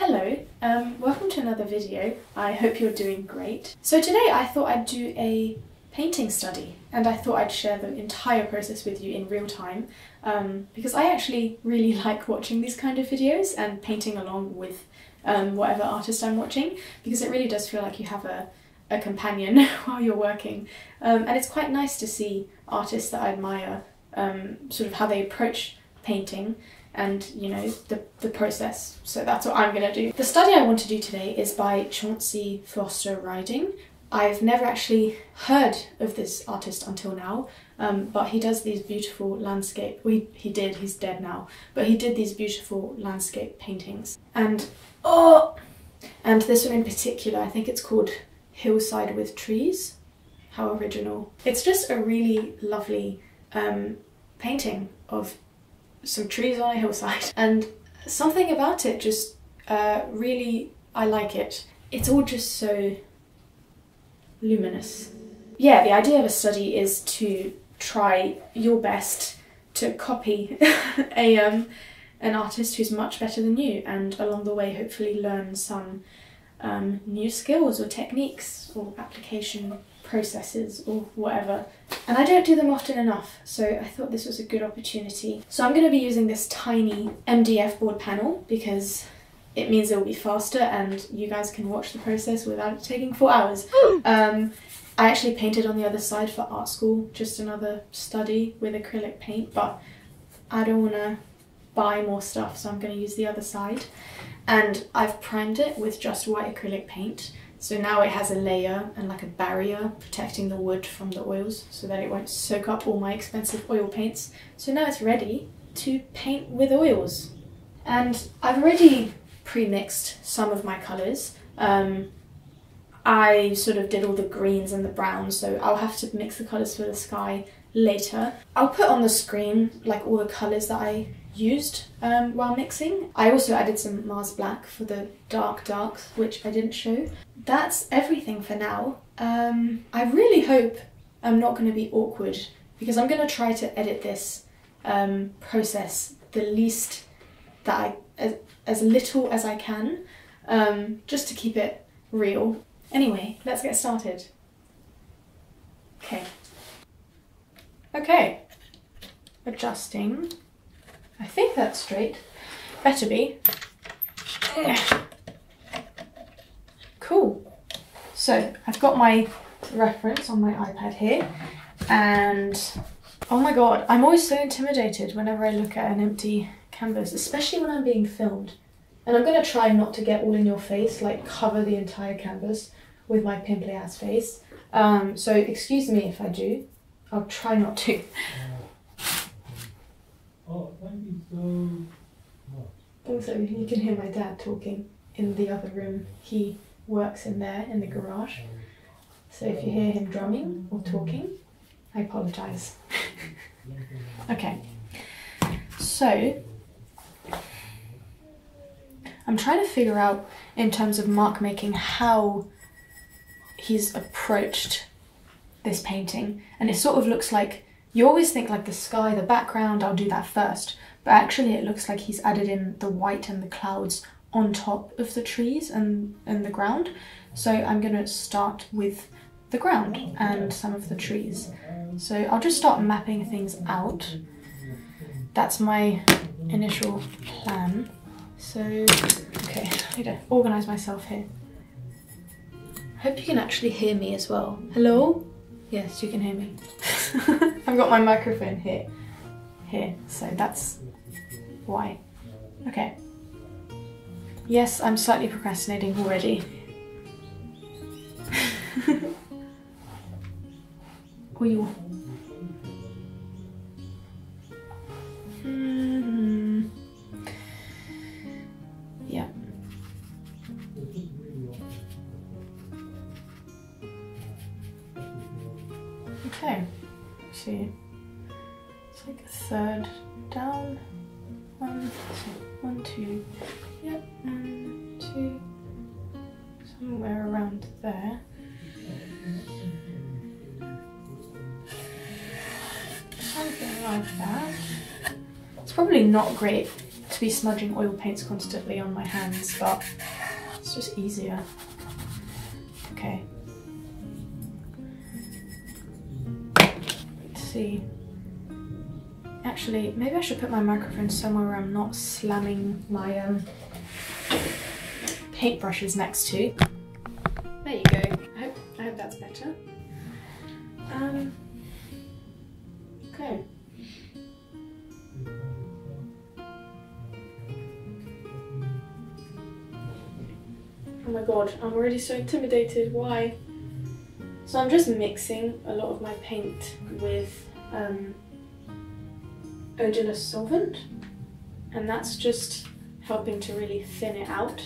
Hello, welcome to another video. I hope you're doing great. So today I thought I'd do a painting study and I thought I'd share the entire process with you in real time because I actually really like watching these kind of videos and painting along with whatever artist I'm watching, because it really does feel like you have a companion while you're working, and it's quite nice to see artists that I admire, sort of how they approach painting and, you know, the process. So that's what I'm gonna do. The study I want to do today is by Chauncey Foster Ryder. I've never actually heard of this artist until now, but he does these beautiful landscape, he's dead now, but he did these beautiful landscape paintings. And this one in particular, I think it's called Hillside with Trees. How original. It's just a really lovely painting of some trees on a hillside, and something about it just really, I like it. It's all just so luminous. Yeah, the idea of a study is to try your best to copy an artist who's much better than you, and along the way hopefully learn some new skills or techniques or application processes or whatever. And I don't do them often enough, so I thought this was a good opportunity. So I'm going to be using this tiny MDF board panel because it means it will be faster and you guys can watch the process without it taking 4 hours. I actually painted on the other side for art school, just another study with acrylic paint, but I don't want to buy more stuff, so I'm going to use the other side. And I've primed it with just white acrylic paint, so now it has a layer and like a barrier protecting the wood from the oils so that it won't soak up all my expensive oil paints. So now it's ready to paint with oils. And I've already pre-mixed some of my colours. I sort of did all the greens and the browns, so I'll have to mix the colours for the sky later. I'll put on the screen like all the colours that I used while mixing. I also added some Mars Black for the darks, which I didn't show. That's everything for now. I really hope I'm not going to be awkward, because I'm going to try to edit this process the least that as little as I can, just to keep it real. Anyway, let's get started. Okay, adjusting. I think that's straight. Better be. Cool. So I've got my reference on my iPad here, and oh my god, I'm always so intimidated whenever I look at an empty canvas, especially when I'm being filmed. And I'm going to try not to get all in your face, like cover the entire canvas with my pimply ass face. So excuse me if I do. I'll try not to. Oh, thank you so much. Also, you can hear my dad talking in the other room. He works in there, in the garage. So if you hear him drumming or talking, I apologise. Okay, so I'm trying to figure out, in terms of mark making, how he's approached this painting. And it sort of looks like, you always think like the sky, the background, I'll do that first. But actually it looks like he's added in the white and the clouds on top of the trees and the ground. So I'm going to start with the ground and some of the trees. So I'll just start mapping things out. That's my initial plan. So, okay, I need to organise myself here. I hope you can actually hear me as well. Hello? Yes, you can hear me. I've got my microphone here, so that's why. Okay. Yes, I'm slightly procrastinating already. Oil. Yeah. Okay, see, it's like a third down, 1, 2, yep, 2, somewhere around there. Something like that. It's probably not great to to be smudging oil paints constantly on my hands, but it's just easier. Okay. Let's see. Actually, maybe I should put my microphone somewhere where I'm not slamming my paintbrushes next to. There you go. I hope that's better. Okay. Oh my god, I'm already so intimidated. Why? So I'm just mixing a lot of my paint with odorless solvent, and that's just helping to really thin it out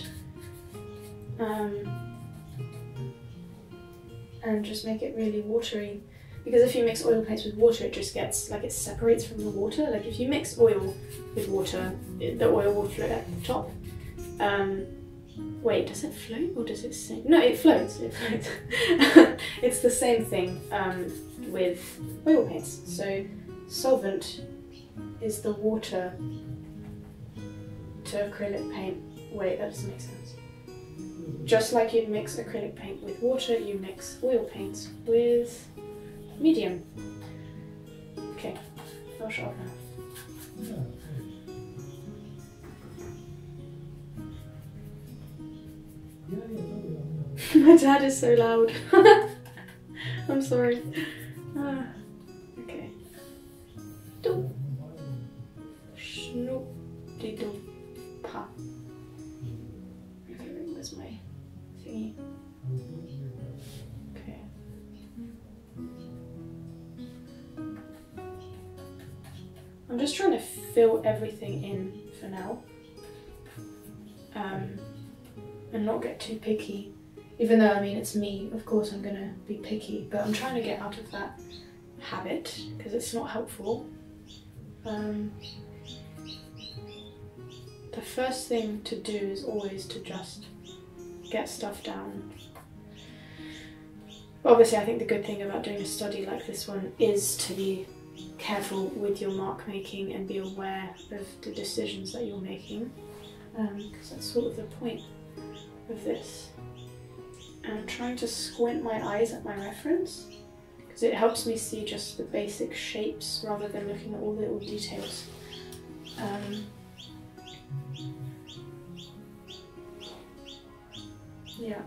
and just make it really watery, because if you mix oil paints with water, it just gets like, it separates from the water. Like if you mix oil with water, the oil will float at the top. Wait, does it float or does it sink? No, it floats. It floats. It's the same thing with oil paints. So solvent is the water to acrylic paint. Wait, that doesn't make sense. Just like you'd mix acrylic paint with water, you mix oil paints with medium. Okay, I'll shut up now. My dad is so loud. I'm sorry. Okay. Doop. Snoop de doop pa. Okay, where's my thingy? Okay. I'm just trying to fill everything in for now. And not get too picky. Even though, I mean, it's me, of course I'm gonna be picky, but I'm trying to get out of that habit because it's not helpful. The first thing to do is always to just get stuff down. But obviously, I think the good thing about doing a study like this one is to be careful with your mark making and be aware of the decisions that you're making, because that's sort of the point of this. And I'm trying to squint my eyes at my reference because it helps me see just the basic shapes rather than looking at all the little details. Yeah.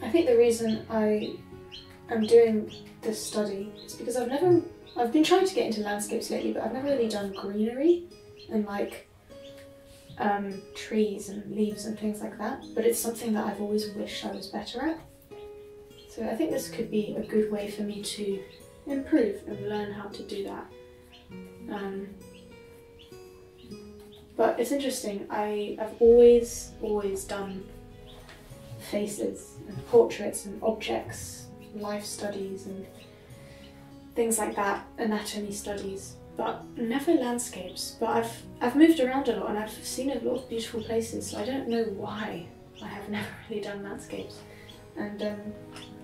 I think the reason I am doing this study is because I've been trying to get into landscapes lately, but I've never really done greenery and like trees and leaves and things like that, but it's something that I've always wished I was better at. So I think this could be a good way for me to improve and learn how to do that. But it's interesting, I've always done faces and portraits and objects, life studies and things like that, anatomy studies, but never landscapes. But I've moved around a lot and I've seen a lot of beautiful places, so I don't know why I have never really done landscapes. And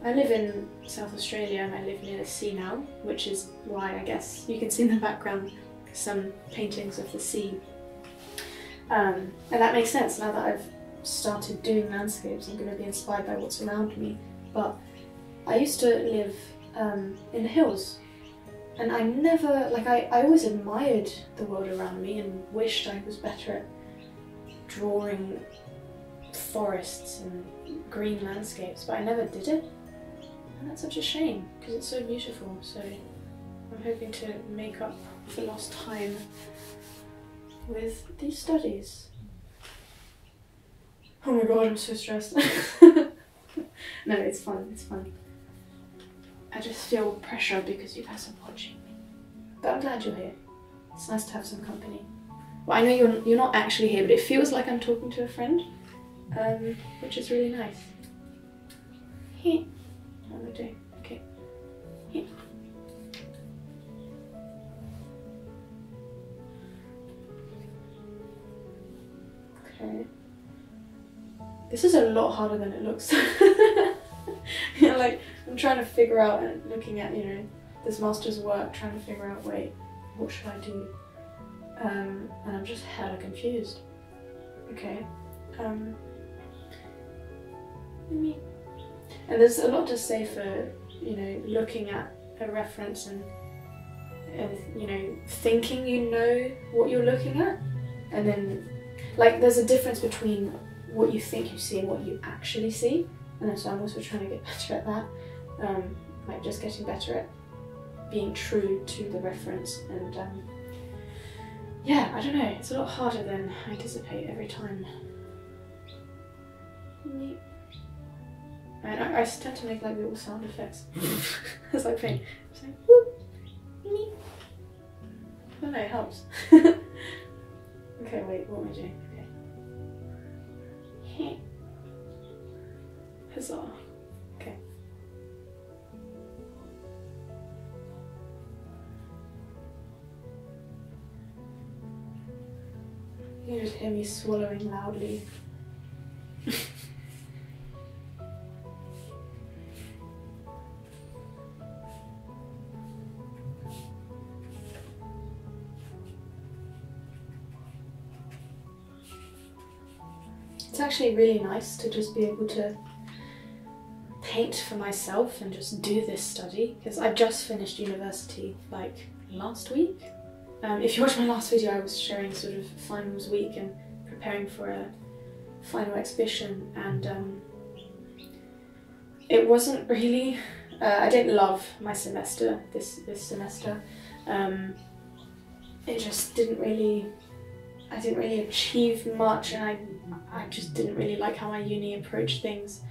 I live in South Australia and I live near the sea now, which is why I guess you can see in the background some paintings of the sea. And that makes sense now that I've started doing landscapes. I'm going to be inspired by what's around me. But I used to live in the hills, and I never, like, I always admired the world around me and wished I was better at drawing forests and green landscapes, but I never did it. And that's such a shame because it's so beautiful. So I'm hoping to make up for lost time with these studies. Oh my god, I'm so stressed. No, it's fun, it's fun. I just feel pressure because you guys are watching me. But I'm glad you're here. It's nice to have some company. Well, I know you're not actually here, but it feels like I'm talking to a friend, which is really nice. Here. What am I doing? Okay. Here. Okay. This is a lot harder than it looks. Yeah, like I'm trying to figure out and looking at, you know, this master's work, trying to figure out, wait, what should I do? And I'm just hella confused. Okay. And there's a lot to say for, you know, looking at a reference and you know, thinking you know what you're looking at, and then like there's a difference between what you think you see and what you actually see, and so I'm also trying to get better at that, like just getting better at being true to the reference, and yeah, I don't know, it's a lot harder than I anticipate every time. And I tend to make like little sound effects as I paint. So, whoop, meep. I don't know, it helps. Okay, wait, what am I doing? Okay. Huzzah. Okay. You can just hear me swallowing loudly. It's actually really nice to just be able to paint for myself and just do this study, because I just finished university like last week. If you watched my last video, I was showing sort of finals week and preparing for a final exhibition, and it wasn't really, I didn't love my semester this semester. It just didn't really, I didn't really achieve much, and I just didn't really like how my uni approached things.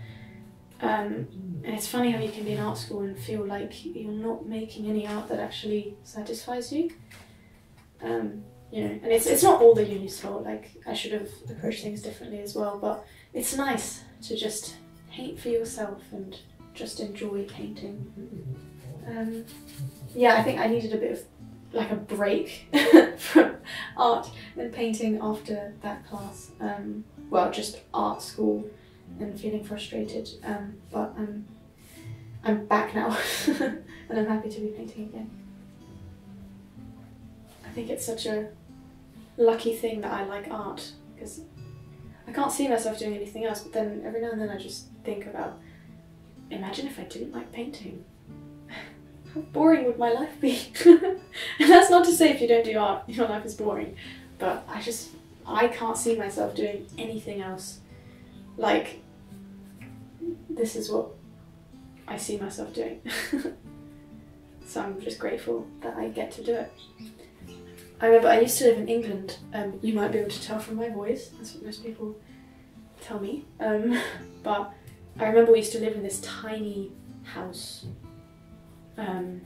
And it's funny how you can be in art school and feel like you're not making any art that actually satisfies you. You know, and it's not all the uni's fault, like I should have approached things differently as well, but it's nice to just paint for yourself and just enjoy painting. Yeah, I think I needed a bit of like a break from art and painting after that class. Well, just art school and feeling frustrated, but I'm back now and I'm happy to be painting again. I think it's such a lucky thing that I like art, because I can't see myself doing anything else, but then every now and then I just think about, imagine if I didn't like painting. How boring would my life be? And that's not to say if you don't do art, your life is boring, but I can't see myself doing anything else. Like, this is what I see myself doing. So I'm just grateful that I get to do it. I remember I used to live in England. You might be able to tell from my voice, that's what most people tell me. But I remember we used to live in this tiny house in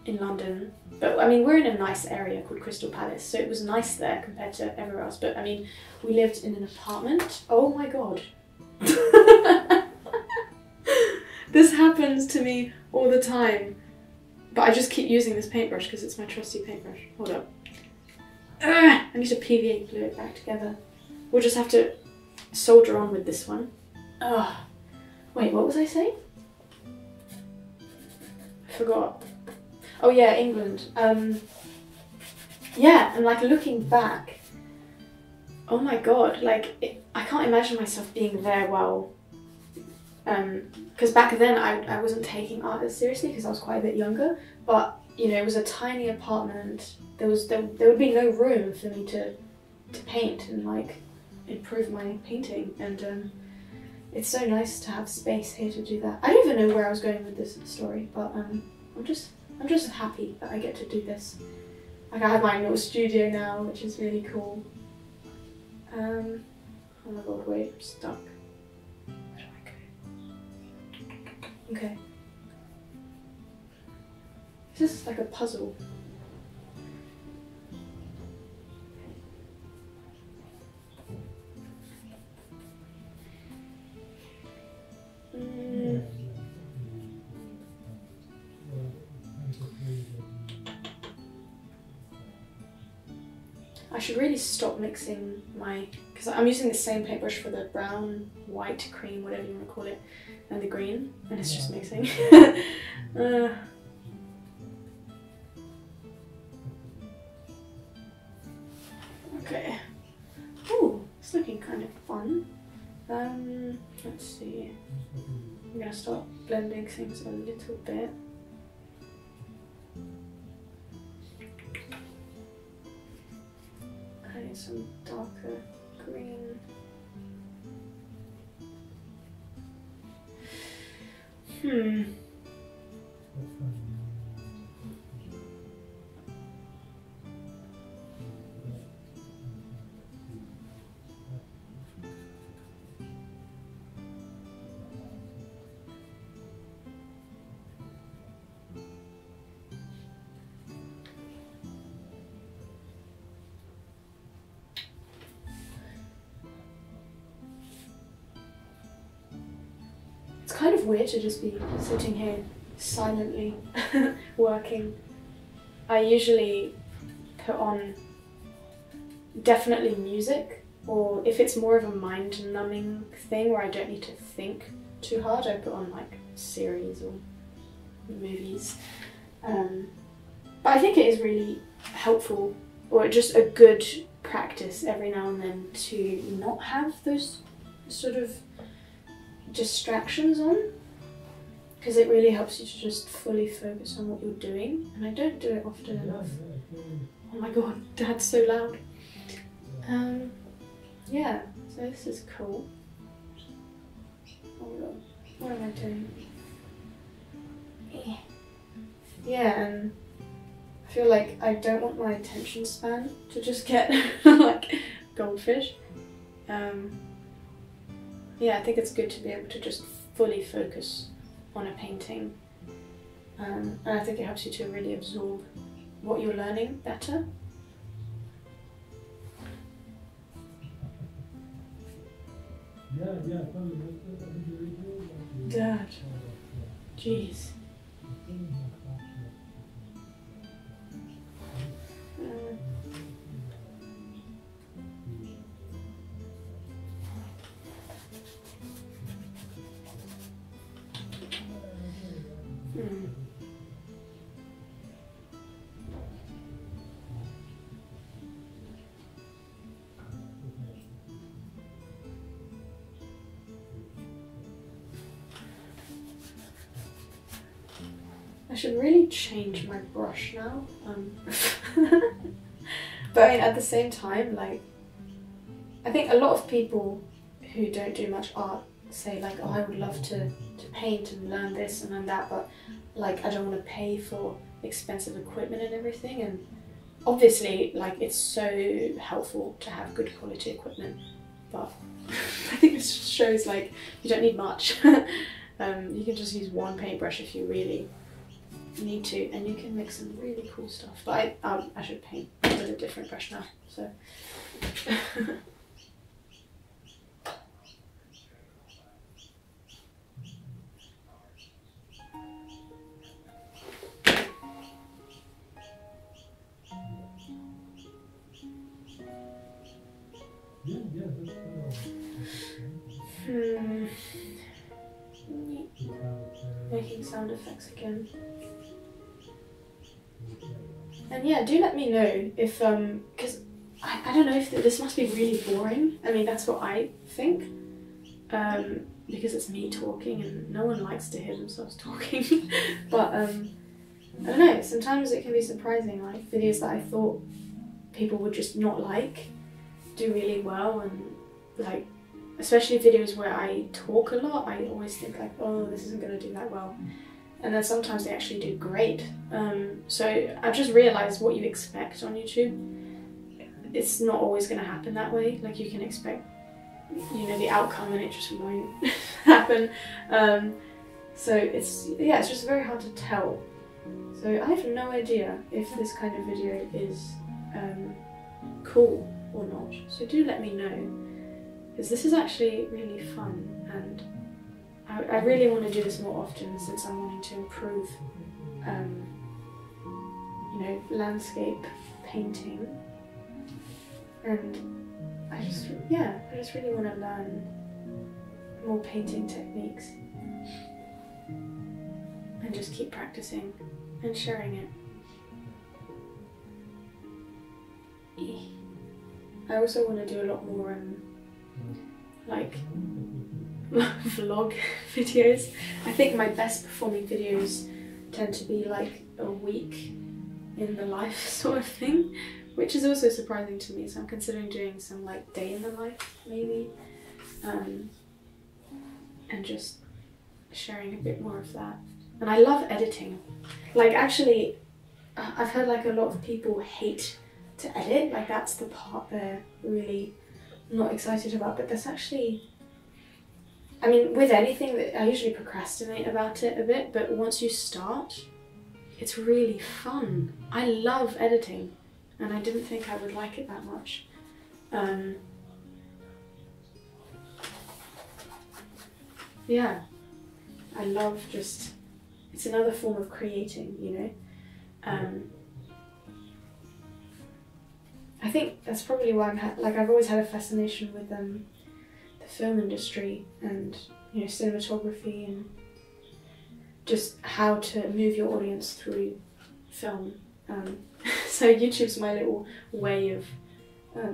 London. But I mean, we're in a nice area called Crystal Palace, so it was nice there compared to everywhere else. But I mean, we lived in an apartment. Oh my god. This happens to me all the time. But I just keep using this paintbrush because it's my trusty paintbrush. Hold up. I need to PVA glue it back together. We'll just have to soldier on with this one. Wait, what was I saying? I forgot. Oh yeah, England. Yeah, and like looking back, oh my god, like I can't imagine myself being there while, because back then I wasn't taking art as seriously because I was quite a bit younger, but you know, it was a tiny apartment. There would be no room for me to paint and like improve my painting, and it's so nice to have space here to do that. I don't even know where I was going with this story, but I'm just happy that I get to do this. Like I have my little studio now, which is really cool. Oh my god, wait, I'm stuck. Where do I go? Okay. This is like a puzzle. I should really stop mixing my, because I'm using the same paintbrush for the brown, white, cream, whatever you want to call it, and the green, and it's just mixing. Okay. Ooh, it's looking kind of fun. Let's see. I'm gonna start blending things a little bit. Adding some darker green. It's kind of weird to just be sitting here silently working. I usually put on definitely music, or if it's more of a mind-numbing thing where I don't need to think too hard, I put on like series or movies. But I think it is really helpful, or just a good practice every now and then to not have those sort of distractions on, because it really helps you to just fully focus on what you're doing, and I don't do it often enough. Oh my god, Dad's so loud. Yeah, so this is cool. Hold on, what am I doing? Yeah, and I feel like I don't want my attention span to just get like goldfish. Yeah, I think it's good to be able to just fully focus on a painting, and I think it helps you to really absorb what you're learning better. Dad, jeez. I should really change my brush now. But I mean, at the same time, like, I think a lot of people who don't do much art say like, oh, I would love to paint and learn this and learn that, but like I don't want to pay for expensive equipment and everything. And obviously, like, it's so helpful to have good quality equipment, but I think this shows like you don't need much. You can just use one paintbrush if you really need to, and you can make some really cool stuff. But I should paint with a different brush now, so. Making sound effects again. And yeah, do let me know if, because I don't know if this must be really boring. I mean, that's what I think, because it's me talking and no one likes to hear themselves talking. But I don't know, sometimes it can be surprising, like videos that I thought people would just not like do really well, and like, especially videos where I talk a lot, I always think like, oh, this isn't going to do that well. And then sometimes they actually do great. So I've just realised what you expect on YouTube, it's not always going to happen that way. Like, you can expect, you know, the outcome, and it just won't happen. So it's just very hard to tell. So I have no idea if this kind of video is cool or not. So do let me know, because this is actually really fun, and I really want to do this more often, since I'm wanting to improve, you know, landscape painting. and I just really want to learn more painting techniques and just keep practicing and sharing it. I also want to do a lot more like vlog videos. I think my best performing videos tend to be like a week in the life sort of thing, which is also surprising to me, so I'm considering doing some like day in the life maybe, and just sharing a bit more of that. And I love editing. Like actually, I've heard like a lot of people hate to edit, like that's the part they're really not excited about, but that's actually, I mean, with anything, that I usually procrastinate about it a bit, but once you start, it's really fun. I love editing, and I didn't think I would like it that much. Yeah, I love just, it's another form of creating, you know. I think that's probably why I've always had a fascination with the film industry and, you know, cinematography and just how to move your audience through film. So YouTube's my little way of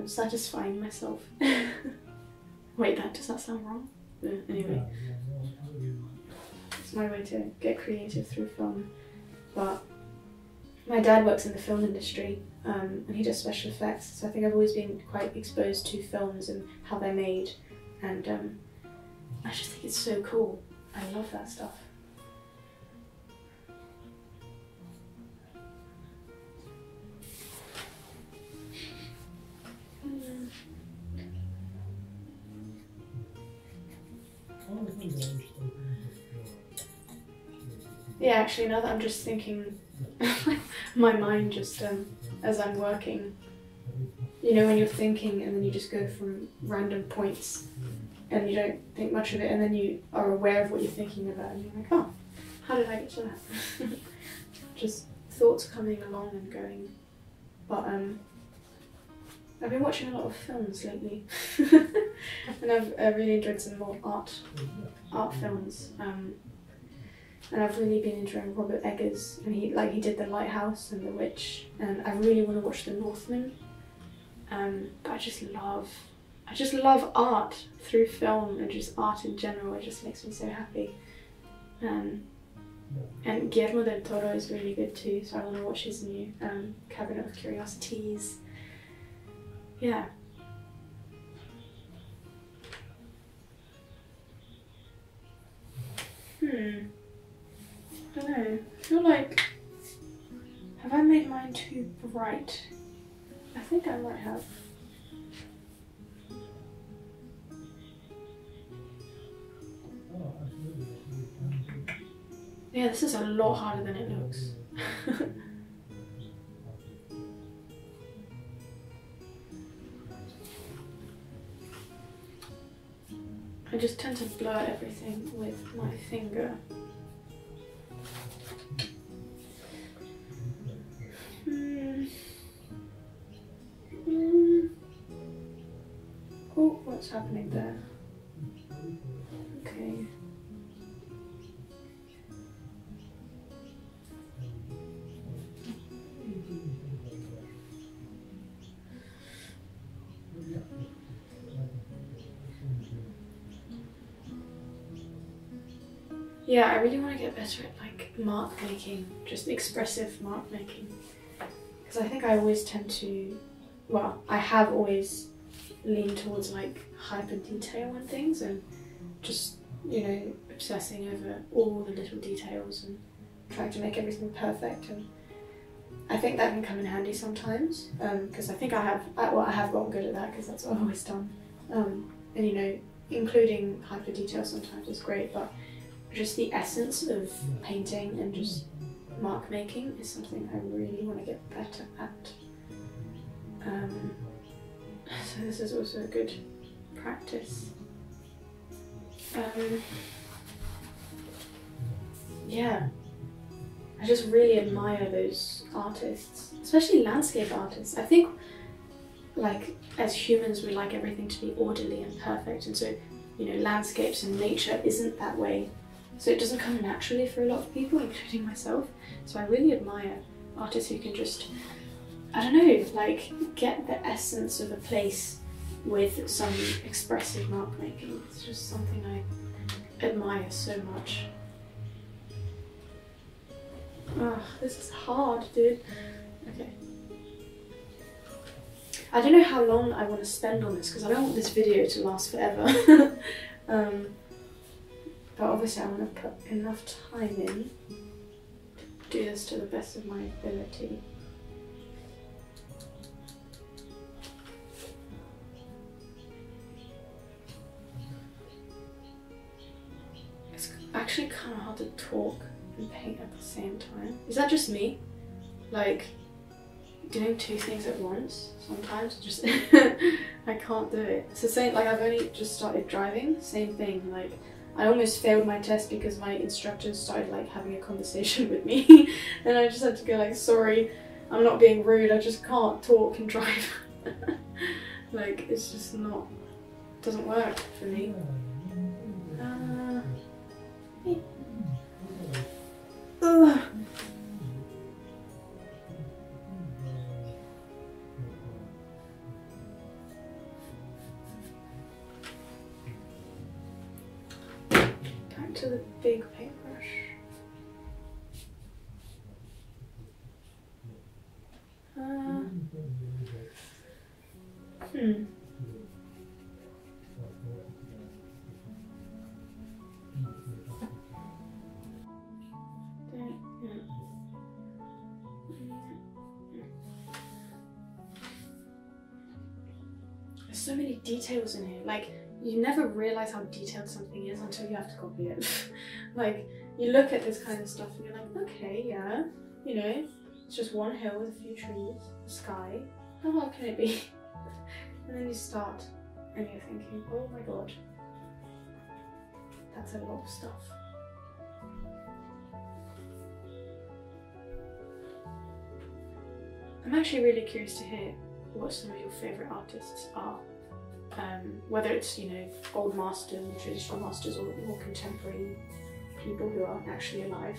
satisfying myself. Wait, does that sound wrong? No, anyway, it's my way to get creative through film. But my dad works in the film industry, and he does special effects, so I think I've always been quite exposed to films and how they're made, and I just think it's so cool. I love that stuff. Yeah, actually, now that I'm just thinking, my mind just, as I'm working, you know, when you're thinking and then you just go from random points and you don't think much of it, and then you are aware of what you're thinking about and you're like, oh, how did I get to that? Just thoughts coming along and going. But I've been watching a lot of films lately, and I've really enjoyed some more art films. And I've really been enjoying Robert Eggers, and he did The Lighthouse and The Witch, and I really want to watch The Northman. But I just love art through film, and just art in general. It just makes me so happy. And Guillermo del Toro is really good too, so I want to watch his new Cabinet of Curiosities. Yeah. I don't know, I feel like, have I made mine too bright? I think I might have. Yeah, this is a lot harder than it looks. I just tend to blur everything with my finger. Oh, what's happening there? Okay. Yeah, I really want to get better at like mark making, just expressive mark making. Because I think I always tend to, well, I have always leaned towards like hyper detail and things, and just, you know, obsessing over all the little details and trying to make everything perfect. And I think that can come in handy sometimes, because I think I have gotten good at that, because that's what I've always done. And you know, including hyper detail sometimes is great, but just the essence of painting and just mark making is something I really want to get better at. So this is also a good practice. Yeah, I just really admire those artists, especially landscape artists. I think like as humans we like everything to be orderly and perfect, and so, you know, landscapes and nature isn't that way. So it doesn't come naturally for a lot of people, including myself. So I really admire artists who can just, I don't know, like get the essence of a place with some expressive mark making. It's just something I admire so much. Oh, this is hard, dude. Okay. I don't know how long I want to spend on this because I don't want this video to last forever. But obviously I want to put enough time in to do this to the best of my ability. It's actually kind of hard to talk and paint at the same time. Is that just me? Like, doing two things at once sometimes just I can't do it. It's the same, like I've only just started driving, same thing, like I almost failed my test because my instructor started like having a conversation with me and I just had to go like, sorry, I'm not being rude, I just can't talk and drive. Like it's just not, doesn't work for me. Back to the big paintbrush. There's so many details in here, like you never realise how detailed something is until you have to copy it. Like you look at this kind of stuff and you're like, okay, yeah, you know, it's just one hill with a few trees, a sky, how hard can it be? And then you start and you're thinking, oh my god, that's a lot of stuff. I'm actually really curious to hear what some of your favourite artists are. Whether it's, you know, old masters, traditional masters, or more contemporary people who are actually alive.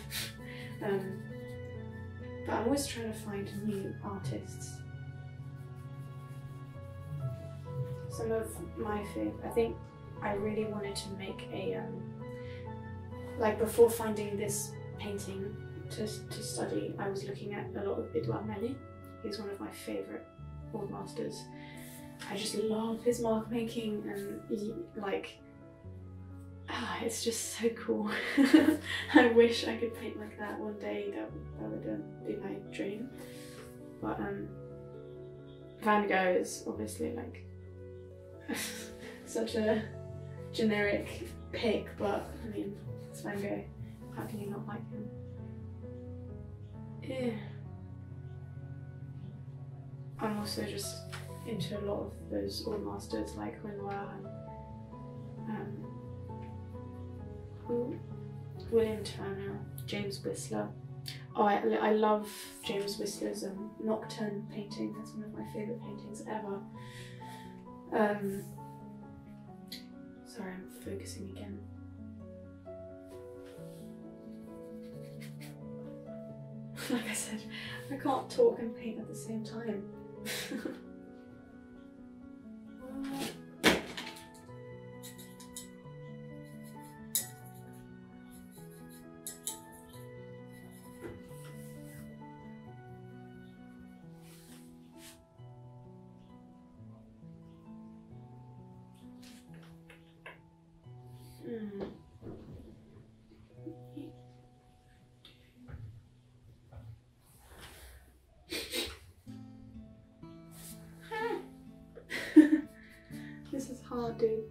But I'm always trying to find new artists. Some of my favourite, I think I really wanted to make a, like before finding this painting to study, I was looking at a lot of Edouard Manet. He's one of my favourite old masters. I just love his mark making, and he, like, it's just so cool. I wish I could paint like that one day. That would be my dream. But Van Gogh is obviously like such a generic pick, but I mean, it's Van Gogh. How can you not like him? Yeah. I'm also just into a lot of those old masters like Loéva and William Turner, James Whistler. Oh, I love James Whistler's Nocturne painting. That's one of my favourite paintings ever. Sorry, I'm focusing again. Like I said, I can't talk and paint at the same time. This is hard, dude.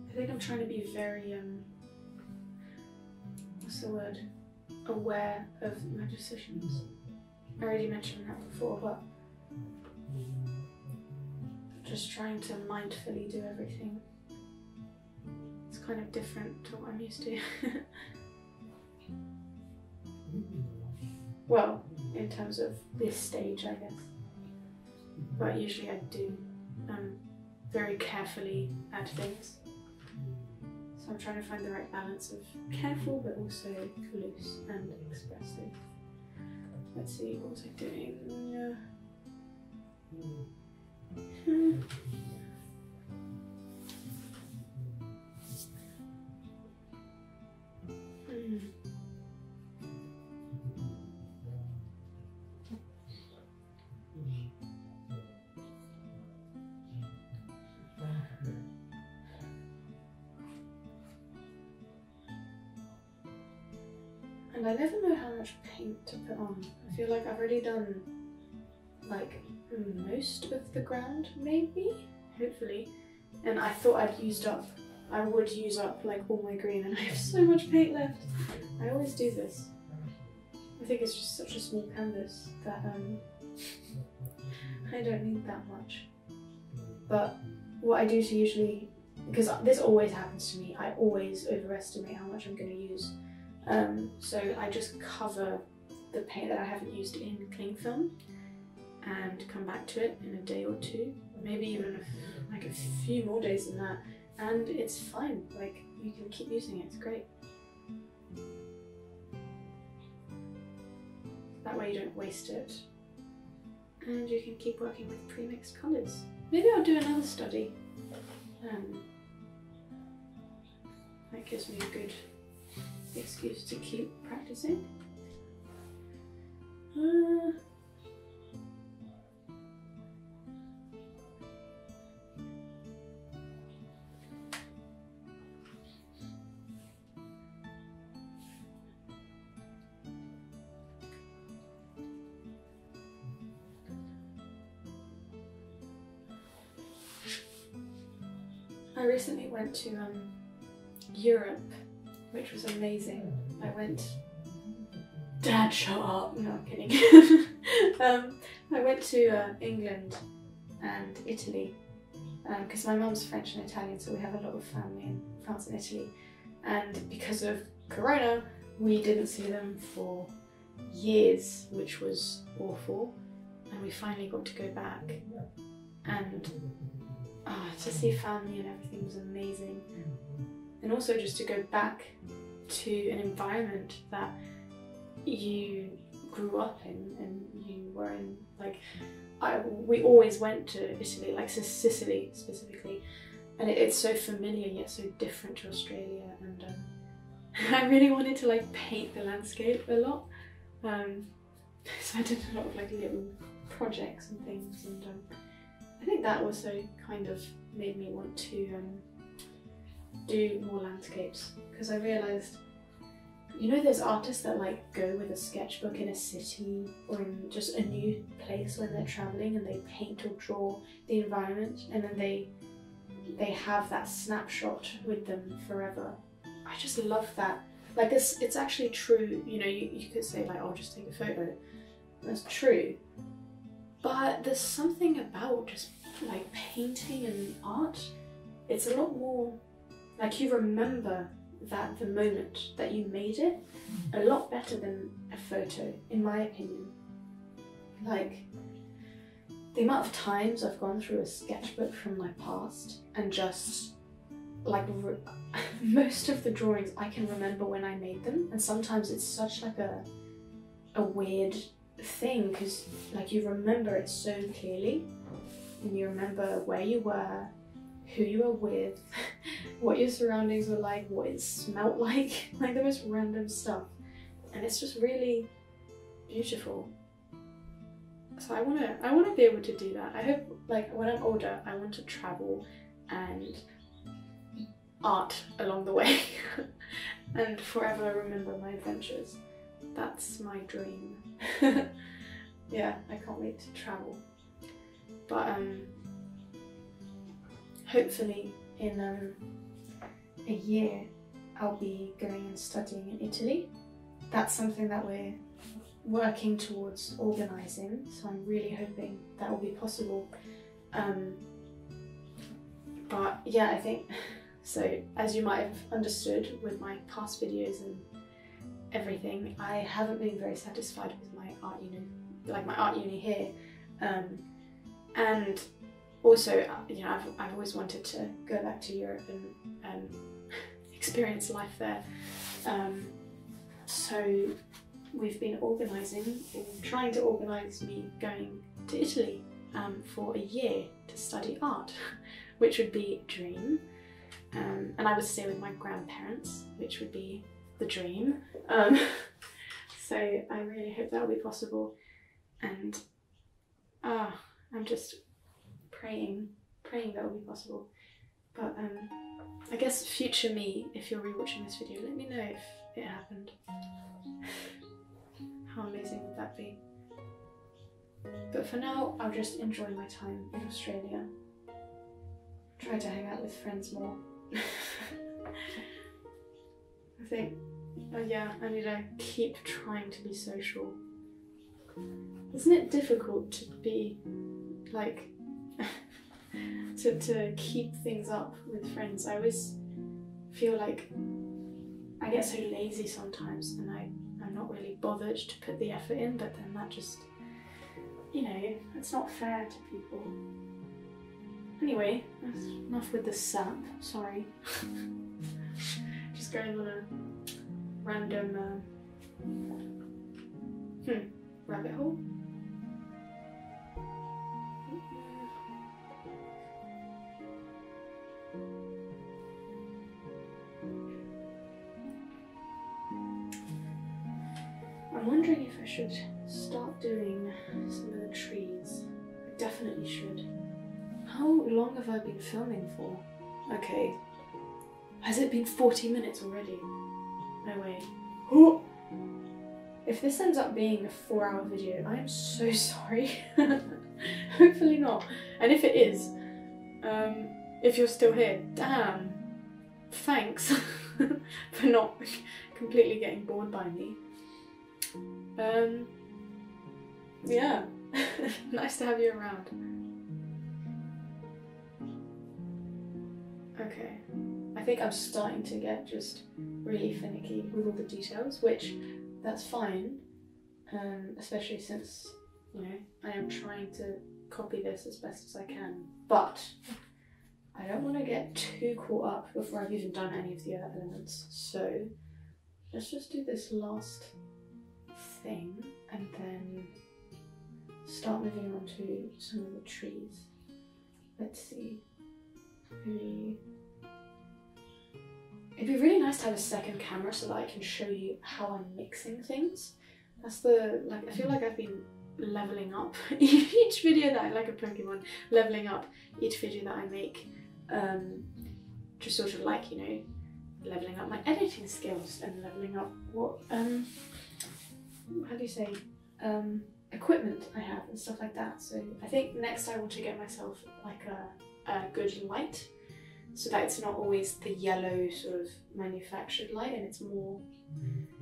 I think I'm trying to be very, what's the word? Aware of my decisions. I already mentioned that before, but just trying to mindfully do everything. It's kind of different to what I'm used to. Well, in terms of this stage, I guess. But usually I do very carefully add things. So I'm trying to find the right balance of careful but also loose and expressive. Let's see, what was I doing? And I never know how much paint to put on. I feel like I've already done like most of the ground, maybe, hopefully. And I thought I would use up like all my green, and I have so much paint left. I always do this. I think it's just such a small canvas that I don't need that much. But what I do to usually, because this always happens to me, I always overestimate how much I'm going to use. So I just cover the paint that I haven't used in cling film and come back to it in a day or two, maybe even like a few more days than that, and it's fine. Like, you can keep using it, it's great. That way you don't waste it, and you can keep working with pre-mixed colours. Maybe I'll do another study. That gives me a good excuse to keep practicing. I recently went to Europe, which was amazing. I went... Dad, shut up! No, I'm kidding. I went to England and Italy because my mum's French and Italian, so we have a lot of family in France and Italy. And because of Corona, we didn't see them for years, which was awful. And we finally got to go back, and to see family and everything was amazing. And also just to go back to an environment that you grew up in and you were in. Like, we always went to Italy, like Sicily specifically, and it's so familiar yet so different to Australia. And I really wanted to like paint the landscape a lot, so I did a lot of like little projects and things, and I think that also kind of made me want to do more landscapes, because I realised, you know, there's artists that like go with a sketchbook in a city or in just a new place when they're travelling, and they paint or draw the environment, and then they have that snapshot with them forever. I just love that. Like, it's actually true, you know, you could say like, oh, just take a photo. That's true. But there's something about just like painting and art, it's a lot more like you remember that the moment that you made it a lot better than a photo, in my opinion. Like, the amount of times I've gone through a sketchbook from my past and just like most of the drawings I can remember when I made them, and sometimes it's such like a weird thing, because like you remember it so clearly, and you remember where you were, who you were with, what your surroundings were like, what it smelt like the most random stuff, and it's just really beautiful. So I wanna be able to do that. I hope, like, when I'm older, I want to travel and art along the way and forever remember my adventures. That's my dream. Yeah, I can't wait to travel. But hopefully in a year I'll be going and studying in Italy. That's something that we're working towards organising, so I'm really hoping that will be possible. But yeah, I think, so as you might have understood with my past videos and everything, I haven't been very satisfied with my art uni, like my art uni here. And also, you know, I've always wanted to go back to Europe and experience life there. So we've been trying to organise me going to Italy for a year to study art, which would be a dream. And I would stay with my grandparents, which would be the dream. So I really hope that will be possible. And I'm just praying that will be possible. But I guess future me, if you're rewatching this video, let me know if it happened. How amazing would that be? But for now, I'll just enjoy my time in Australia. Try to hang out with friends more. I think, yeah, I need to keep trying to be social. Isn't it difficult to be, like, to keep things up with friends? I always feel like I get so lazy sometimes and I'm not really bothered to put the effort in, but then that just, you know, it's not fair to people. Anyway, that's enough with the sap, sorry. Just going on a random rabbit hole. I'm wondering if I should start doing some of the trees. I definitely should. How long have I been filming for? Okay. Has it been 40 minutes already? No way. Oh! If this ends up being a 4-hour video, I am so sorry. Hopefully not. And if it is, if you're still here, damn. Thanks for not completely getting bored by me. Yeah, nice to have you around. Okay, I think I'm starting to get just really finicky with all the details, which that's fine, especially since, you know, I am trying to copy this as best as I can, but I don't want to get too caught up before I've even done any of the other elements, so let's just do this last thing and then start moving on to some of the trees. Let's see. It'd be really nice to have a second camera so that I can show you how I'm mixing things. That's the, like, I feel like I've been leveling up each video that I, like a Pokemon, leveling up each video that I make. Just sort of like, you know, leveling up my editing skills and leveling up what, how do you say, equipment I have and stuff like that. So I think next I want to get myself like a good light, so that it's not always the yellow sort of manufactured light and it's more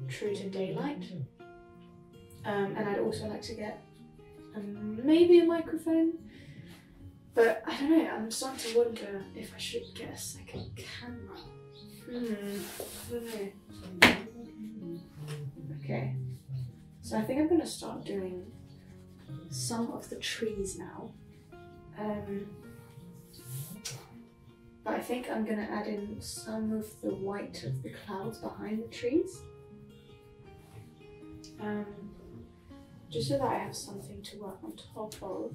true to daylight. And I'd also like to get maybe a microphone, but I don't know, I'm starting to wonder if I should get a second camera. I don't know. Okay, so I think I'm going to start doing some of the trees now. But I think I'm going to add in some of the white of the clouds behind the trees. Just so that I have something to work on top of.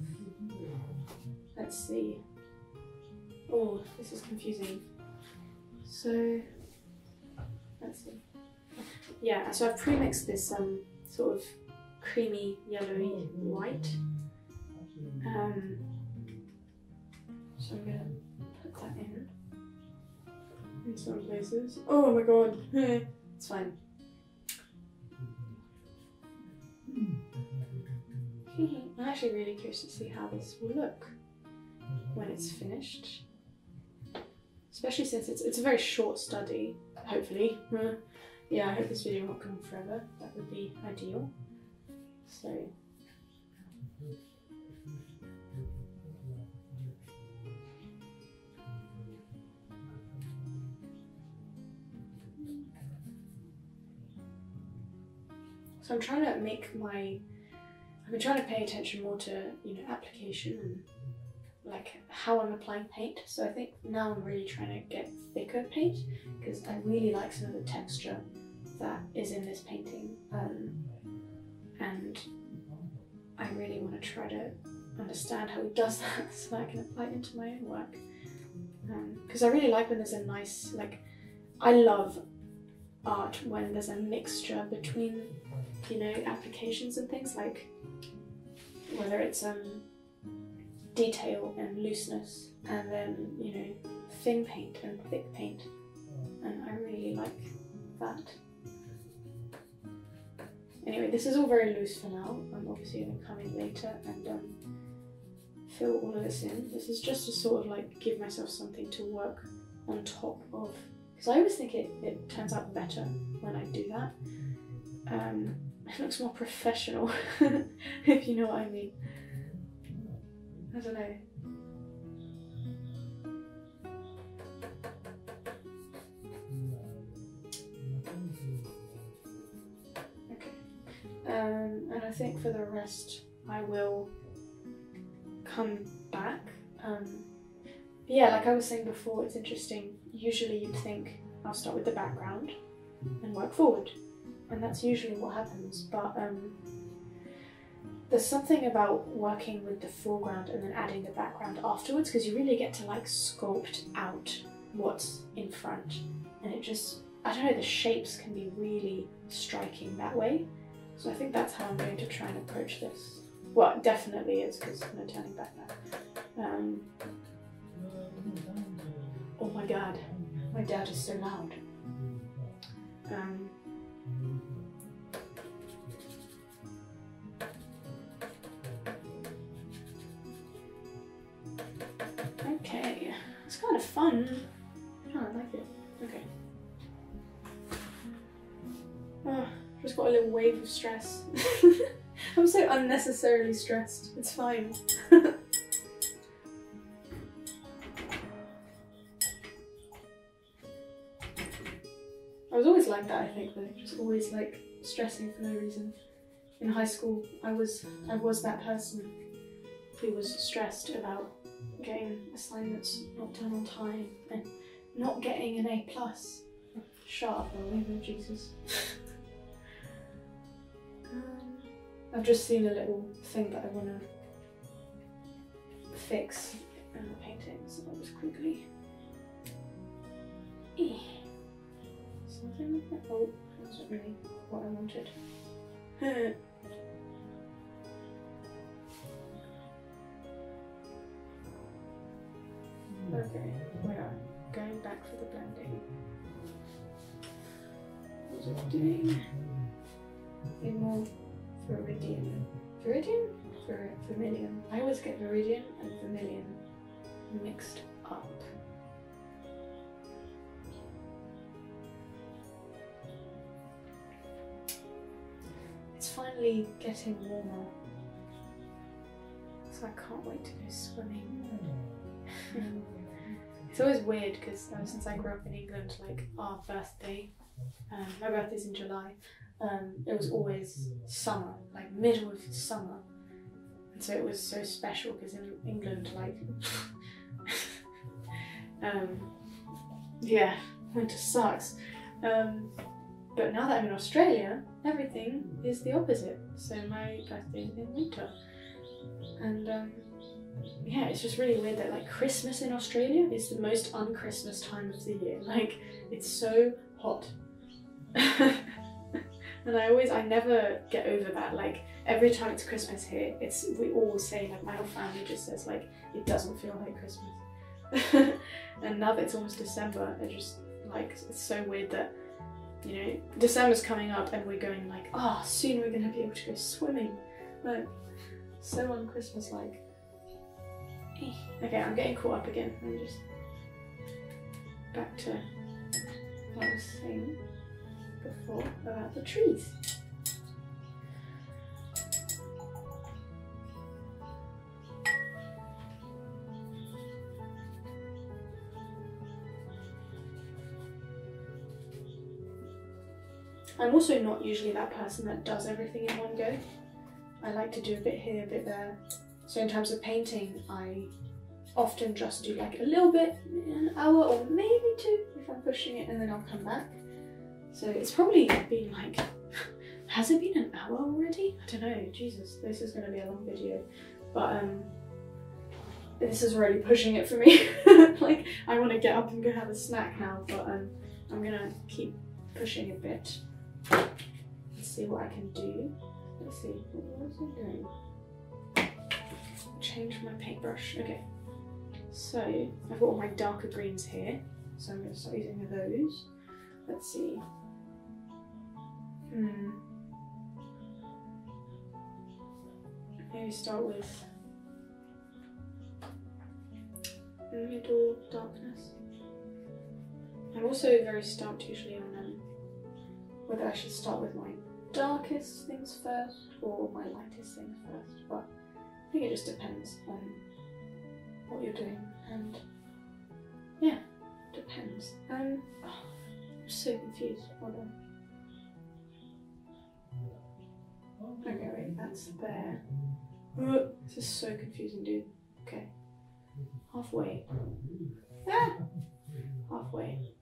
Let's see. Oh, this is confusing. So, let's see. Yeah, so I've pre-mixed this sort of creamy yellowy white. So I'm going to put that in some places. Oh my god, it's fine. I'm actually really curious to see how this will look when it's finished. Especially since it's a very short study, hopefully. Yeah, I hope this video won't go on forever. That would be ideal. So So I'm trying to I've been trying to pay attention more to, you know, application and like how I'm applying paint. So I think now I'm really trying to get thicker paint because I really like some of the texture that is in this painting, and I really want to try to understand how he does that so that I can apply it into my own work. Because I really like when there's a nice, like, I love art when there's a mixture between, you know, applications and things, like whether it's detail and looseness, and then, you know, thin paint and thick paint, and I really like that. Anyway, this is all very loose for now. I'm obviously going to come in later and fill all of this in. This is just to sort of like give myself something to work on top of, because I always think it turns out better when I do that. It looks more professional, if you know what I mean. I don't know. Okay. And I think for the rest I will come back. Yeah, like I was saying before, it's interesting. Usually you'd think I'll start with the background and work forward, and that's usually what happens, but there's something about working with the foreground and then adding the background afterwards, because you really get to like sculpt out what's in front, and it just, I don't know, the shapes can be really striking that way. So I think that's how I'm going to try and approach this. Well, it definitely is, because I'm not turning back now. Oh my god, my dad is so loud. Okay, it's kind of fun. Oh, I like it. Okay. Oh, just got a little wave of stress. I'm so unnecessarily stressed. It's fine. I was always like that, I think, though. Just always like stressing for no reason. In high school, I was that person who was stressed about getting assignments not done on time and not getting an A+. Shut up, Loéva, Jesus. I've just seen a little thing that I want to fix in the painting, so I'll just quickly. Something like that. Oh, that wasn't really what I wanted. Okay, we are going back for the blending. What was it doing? In more Viridian. Viridian? Vermilion. I always get Viridian and Vermilion mixed up. It's finally getting warmer, so I can't wait to go swimming. It's always weird because ever since I grew up in England, like our birthday, my birthday's in July, it was always summer, like middle of summer, and so it was so special because in England, like, yeah, winter sucks. But now that I'm in Australia, everything is the opposite. So my birthday is in winter, and yeah, it's just really weird that like Christmas in Australia is the most un-Christmas time of the year. Like, it's so hot. And I never get over that. Like, every time it's Christmas here, we always say, like, my whole family just says, like, it doesn't feel like Christmas. And now that it's almost December, it just, like, it's so weird that, you know, December's coming up and we're going like, oh, soon we're gonna be able to go swimming. Like, so un-Christmas-like. Okay, I'm getting caught up again. Let me just back to what I was saying before about the trees. I'm also not usually that person that does everything in one go. I like to do a bit here, a bit there. So in terms of painting, I often just do like a little bit in an hour or maybe 2 if I'm pushing it, and then I'll come back. So it's probably been like, has it been an hour already? I don't know, Jesus, this is gonna be a long video. But this is really pushing it for me. Like, I wanna get up and go have a snack now, but I'm gonna keep pushing a bit. Let's see what I can do. Let's see, what was I doing? Change my paintbrush, okay. So, I've got all my darker greens here, so I'm going to start using those. Let's see. Maybe start with middle darkness. I'm also very stumped usually on whether I should start with my darkest things first or my lightest things first, but I think it just depends on what you're doing, and yeah, depends. I'm so confused. Hold on. Okay, wait, that's there. This is so confusing, dude. Okay. Halfway. Ah! Halfway.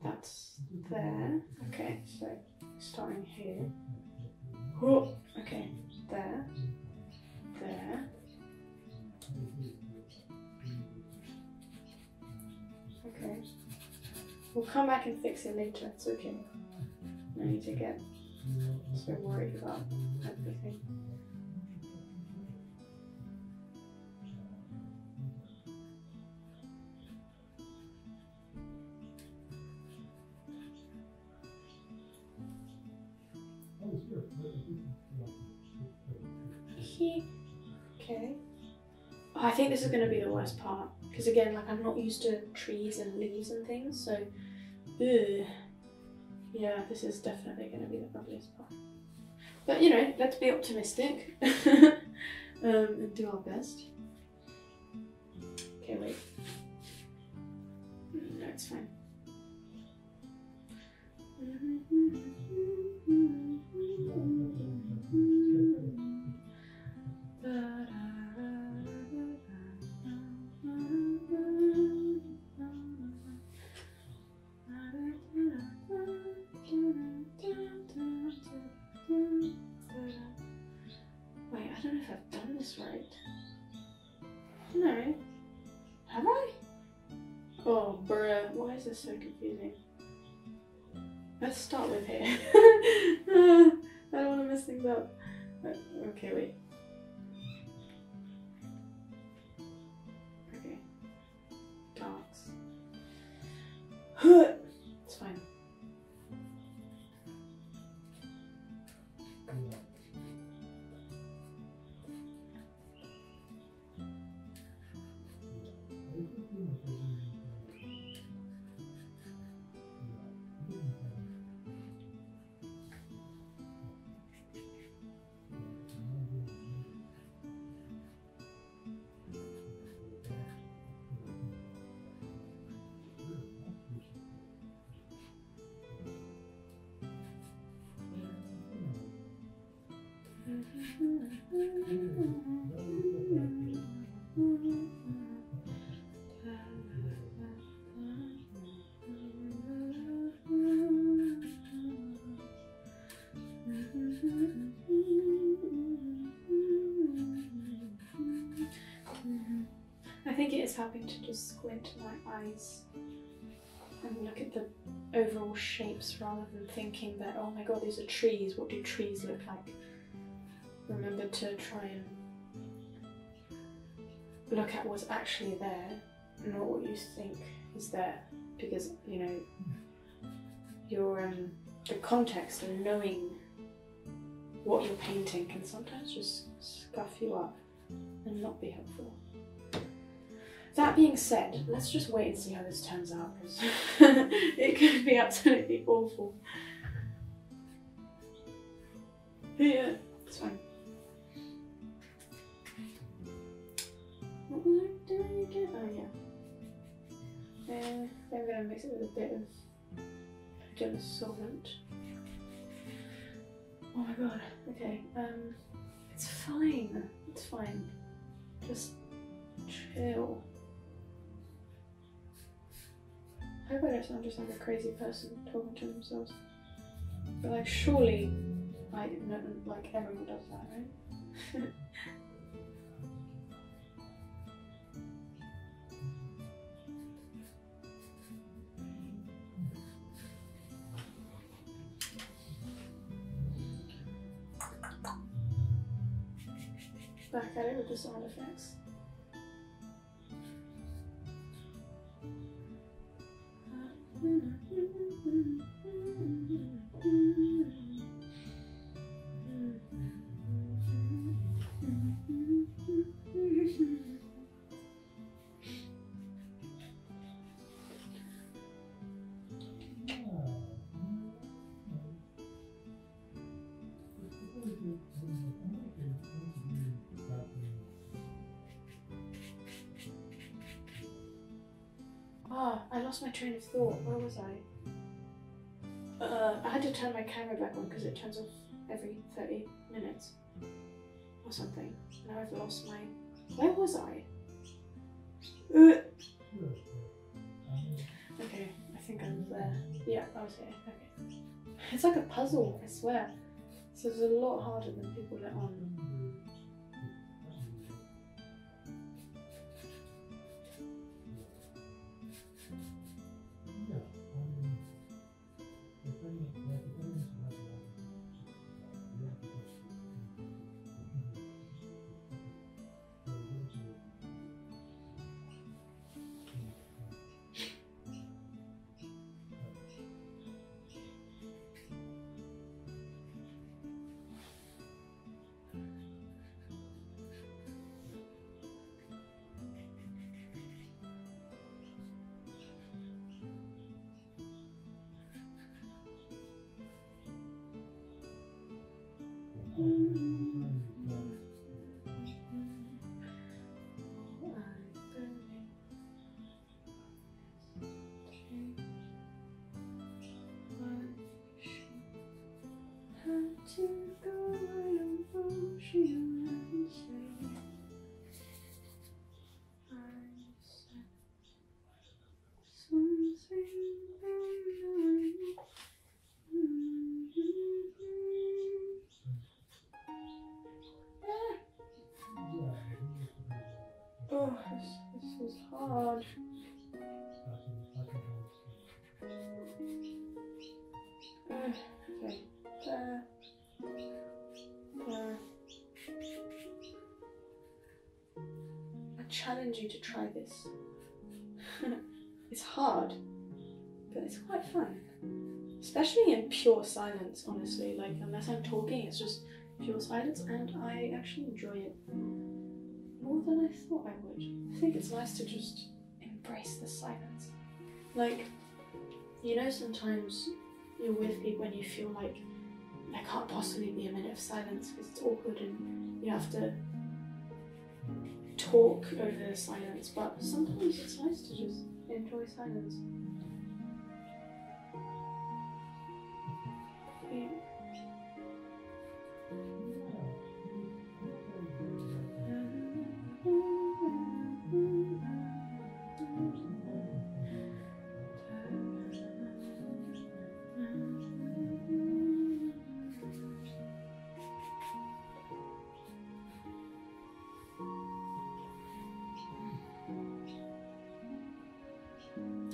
That's there. Okay, so starting here. Okay, there. There. Okay. We'll come back and fix it later, it's okay. No need to get so worried about everything. Okay. Oh, I think this is going to be the worst part, because again, like, I'm not used to trees and leaves and things, so yeah, this is definitely going to be the ugliest part. But you know, let's be optimistic and do our best. Okay, wait. No, it's fine. Wait, I don't know if I've done this right. No. Have I? Oh, bruh, why is this so confusing? Let's start with here. I don't want to mess things up. Okay, wait. Okay. Darks. It's fine. I think it is helping to just squint my eyes and look at the overall shapes rather than thinking that, oh my god, these are trees, what do trees look like? Remember to try and look at what's actually there, not what you think is there, because, you know, your the context and knowing what you're painting can sometimes just scuff you up and not be helpful. That being said, let's just wait and see how this turns out, because it could be absolutely awful. But yeah, it's fine. What was I doing again? Oh yeah. Then I'm going to mix it with a bit of Jealous solvent. Oh my god, okay, it's fine, it's fine. Just chill. I hope I don't sound just like a crazy person talking to themselves. But like, surely, like everyone does that, right? Back at it with the sound effects. I lost my train of thought. Where was I? I had to turn my camera back on because it turns off every 30 minutes or something. Now I've lost my... Where was I? Okay, I think I was there. Yeah, I was here. Okay. It's like a puzzle, I swear. So it's a lot harder than people let on. Oh, this was hard. Okay, there. I challenge you to try this. It's hard, but it's quite fun. Especially in pure silence, honestly. Like, unless I'm talking, it's just pure silence, and I actually enjoy it more than I thought I would. I think it's nice to just embrace the silence. Like, you know, sometimes you're with people and you feel like there can't possibly be a minute of silence because it's awkward and you have to talk over the silence, but sometimes it's nice to just enjoy silence. Yeah.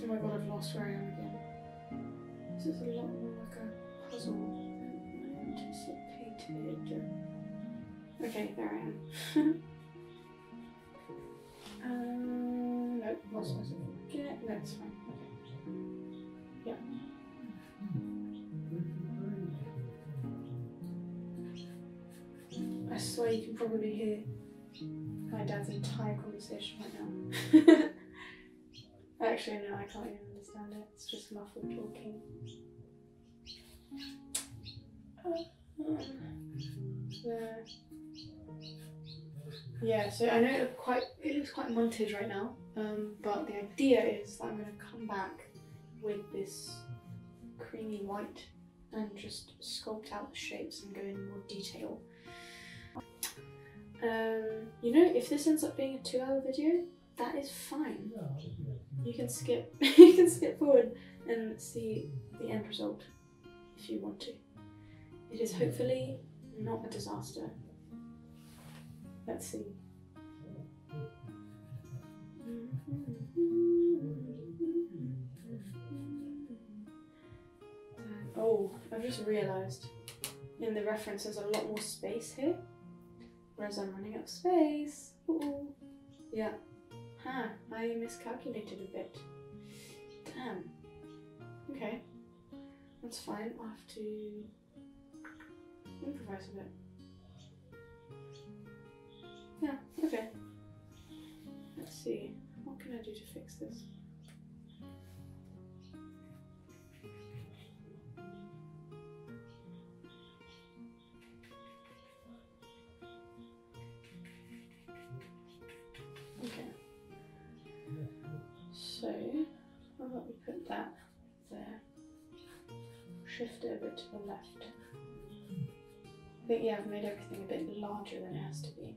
Oh my god, I've lost where I am again. This is a lot more like a puzzle than I anticipated. Okay, there I am. Nope, lost myself again. No, it's fine. Okay. Yeah. I swear you can probably hear my dad's entire conversation right now. Actually, no, I can't even understand it. It's just muffled talking. There. Yeah, so I know it looks quite montage right now, but the idea is that I'm going to come back with this creamy white and just sculpt out the shapes and go in more detail. You know, if this ends up being a 2-hour video, that is fine. You can skip you can skip forward and see the end result if you want to. It is hopefully not a disaster. Let's see. Oh, I've just realised in the reference there's a lot more space here, whereas I'm running out of space. Ooh. Yeah. Huh, I miscalculated a bit. Damn. Okay. That's fine, I'll have to improvise a bit. Yeah, okay. Let's see, what can I do to fix this? Okay. So, how about we put that there? Shift it a bit to the left. I think, yeah, I've made everything a bit larger than it has to be.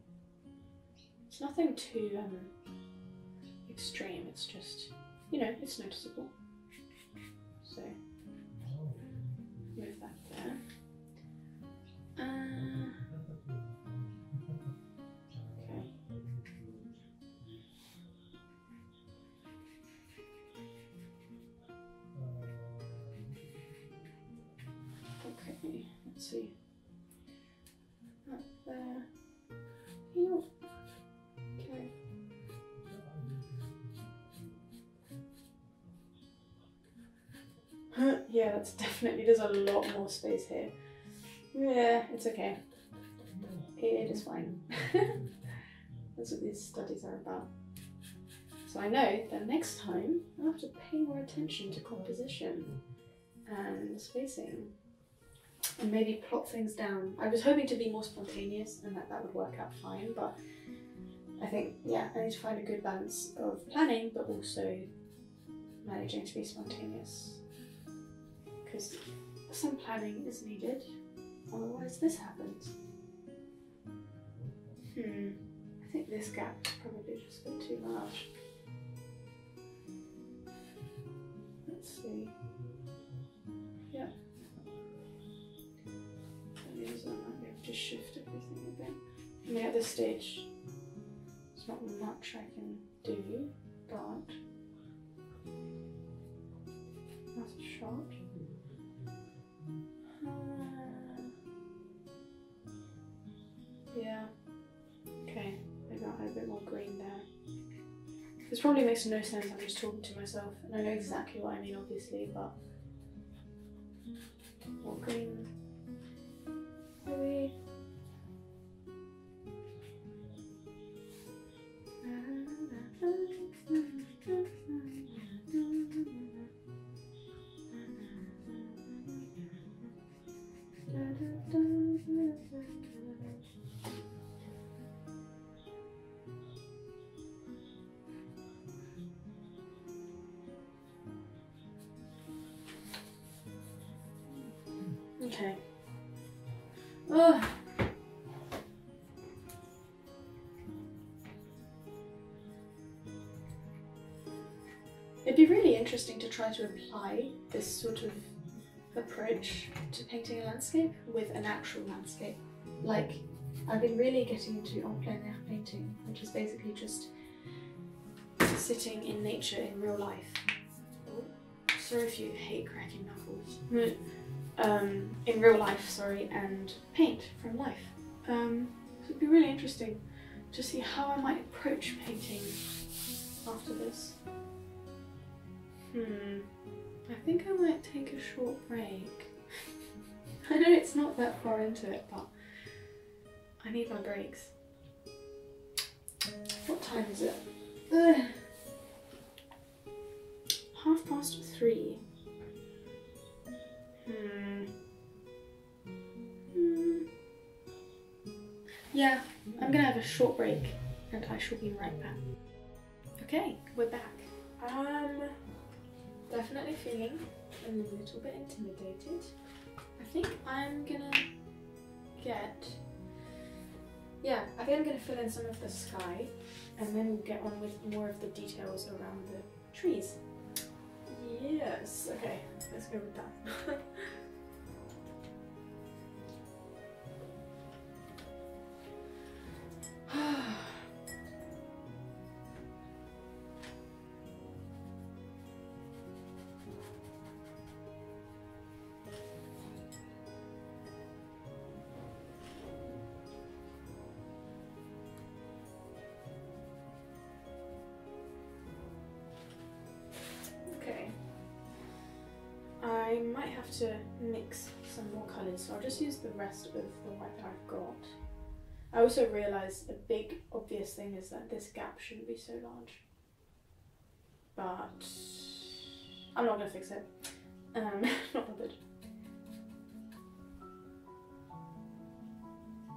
It's nothing too extreme, it's just, you know, it's noticeable. So, move that there. Okay. Okay, let's see. Up there. Ew. Okay. Yeah, that's definitely, there's a lot more space here. Yeah, it's okay. It is fine. That's what these studies are about. So I know that next time I'll have to pay more attention to composition and spacing and maybe plot things down. I was hoping to be more spontaneous and that would work out fine, but I think, yeah, I need to find a good balance of planning but also managing to be spontaneous, because some planning is needed, otherwise this happens. I think this gap is probably just a bit too large. Let's see. Yeah. I might be able to shift everything a bit. I mean, at this stage, there's not much I can do, but that's a shot. Yeah. Okay, maybe I'll add a bit more green there. This probably makes no sense, I'm just talking to myself, and I know exactly what I mean obviously, but more green. Maybe. Okay. Ugh. It'd be really interesting to try to apply this sort of approach to painting a landscape with an actual landscape. Like, I've been really getting into en plein air painting, which is basically just sitting in nature in real life. Oh, sorry if you hate cracking knuckles. In real life, sorry, and paint from life. So it'd be really interesting to see how I might approach painting after this. I think I might take a short break. I know it's not that far into it, but I need my breaks. What time is it? 3:30. Yeah, I'm gonna have a short break and I shall be right back. Okay, we're back. Definitely feeling a little bit intimidated. I think I'm gonna get, yeah, I think I'm gonna fill in some of the sky and then we'll get on with more of the details around the trees. Yes, okay, let's go with that. Okay, I might have to mix some more colours, so I'll just use the rest of the white that I've got. I also realised a big obvious thing is that this gap shouldn't be so large, but I'm not going to fix it, not bothered.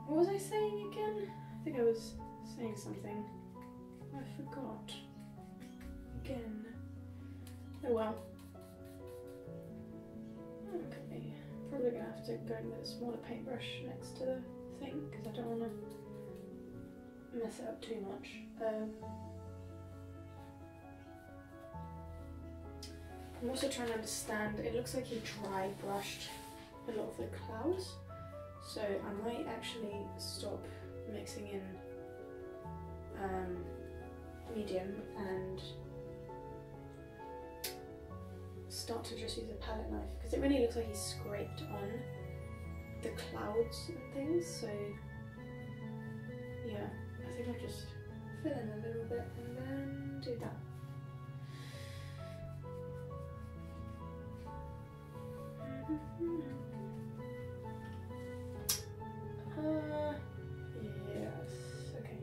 What was I saying again? I think I was saying something. I forgot. Again. Oh well. Okay, probably gonna have to go in with a smaller paintbrush next to the thing because I don't want to mess it up too much. I'm also trying to understand, it looks like he dry brushed a lot of the clouds, so I might actually stop mixing in medium and start to just use a palette knife because it really looks like he's scraped on the clouds and things, so yeah, I think I'll just fill in a little bit and then do that. Yes, okay.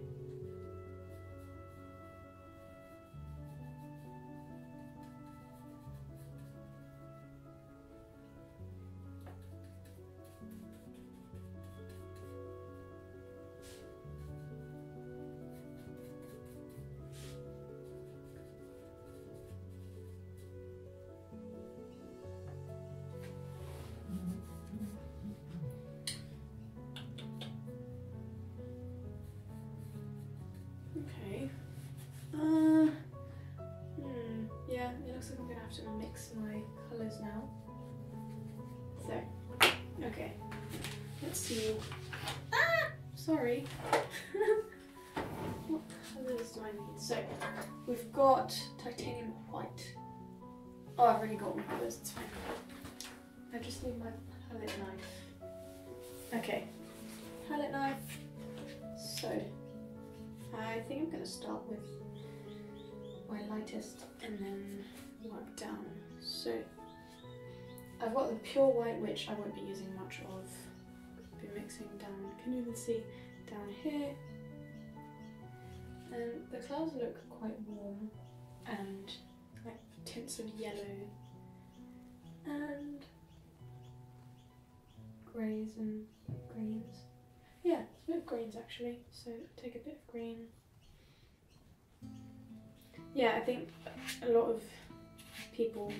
Okay. Yeah, it looks like I'm gonna have to mix my colours now. So, okay. Let's see. Ah! Sorry. What colours do I need? So, we've got titanium white. Oh, I've already got all my colours, it's fine. I just need my palette knife. Okay, palette knife. So, I think I'm going to start with my lightest and then work down. So I've got the pure white, which I won't be using much of. I'll be mixing down, can you even see down here? And the clouds look quite warm and like tints of yellow and greys and greens. Yeah, it's a bit of greens actually, so take a bit of green. Yeah, I think a lot of people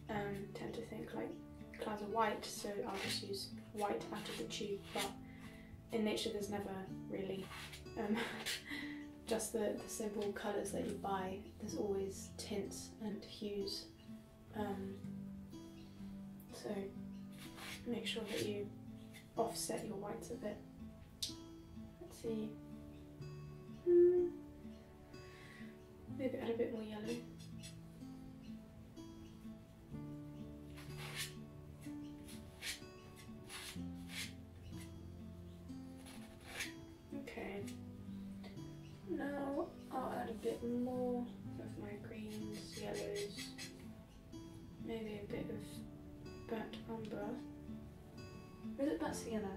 tend to think like clouds are white, so I'll just use white out of the tube, but in nature there's never really just the simple colours that you buy. There's always tints and hues, so make sure that you offset your whites a bit. Let's see, maybe add a bit more yellow. Okay, now I'll add a bit more of my greens, yellows, maybe a bit of burnt umber. Or is it burnt sienna?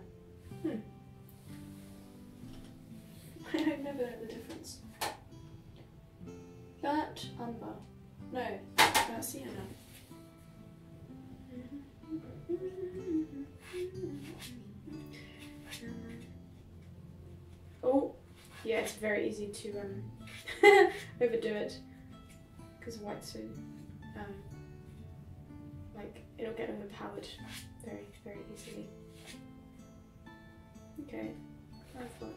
I've never known the difference. Burnt umber. No, burnt sienna. Oh, yeah, it's very easy to overdo it because white's so like it'll get overpowered very, very easily. Okay, I've got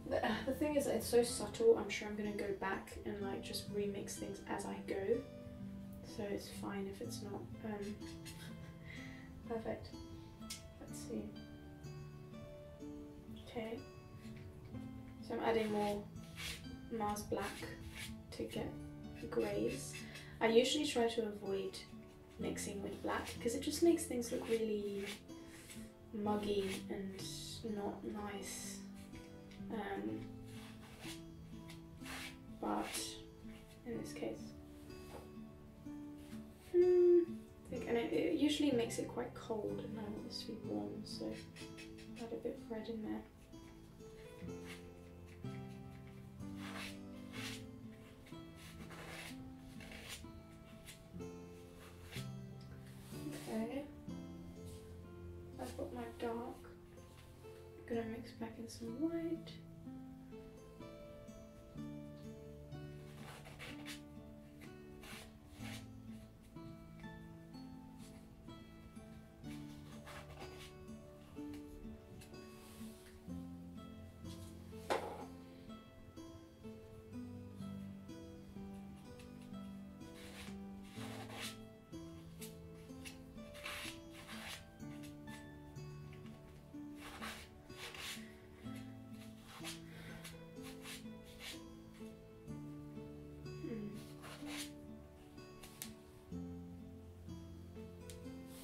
that, the thing is that it's so subtle, I'm sure I'm going to go back and like just remix things as I go. So it's fine if it's not perfect. Let's see. Okay, so I'm adding more Mars Black to get greys. I usually try to avoid mixing with black because it just makes things look really muggy and not nice. But in this case, and it usually makes it quite cold, and I want this to be warm, so add a bit of red in there. Okay, I've got my dark. I'm gonna mix back in some white.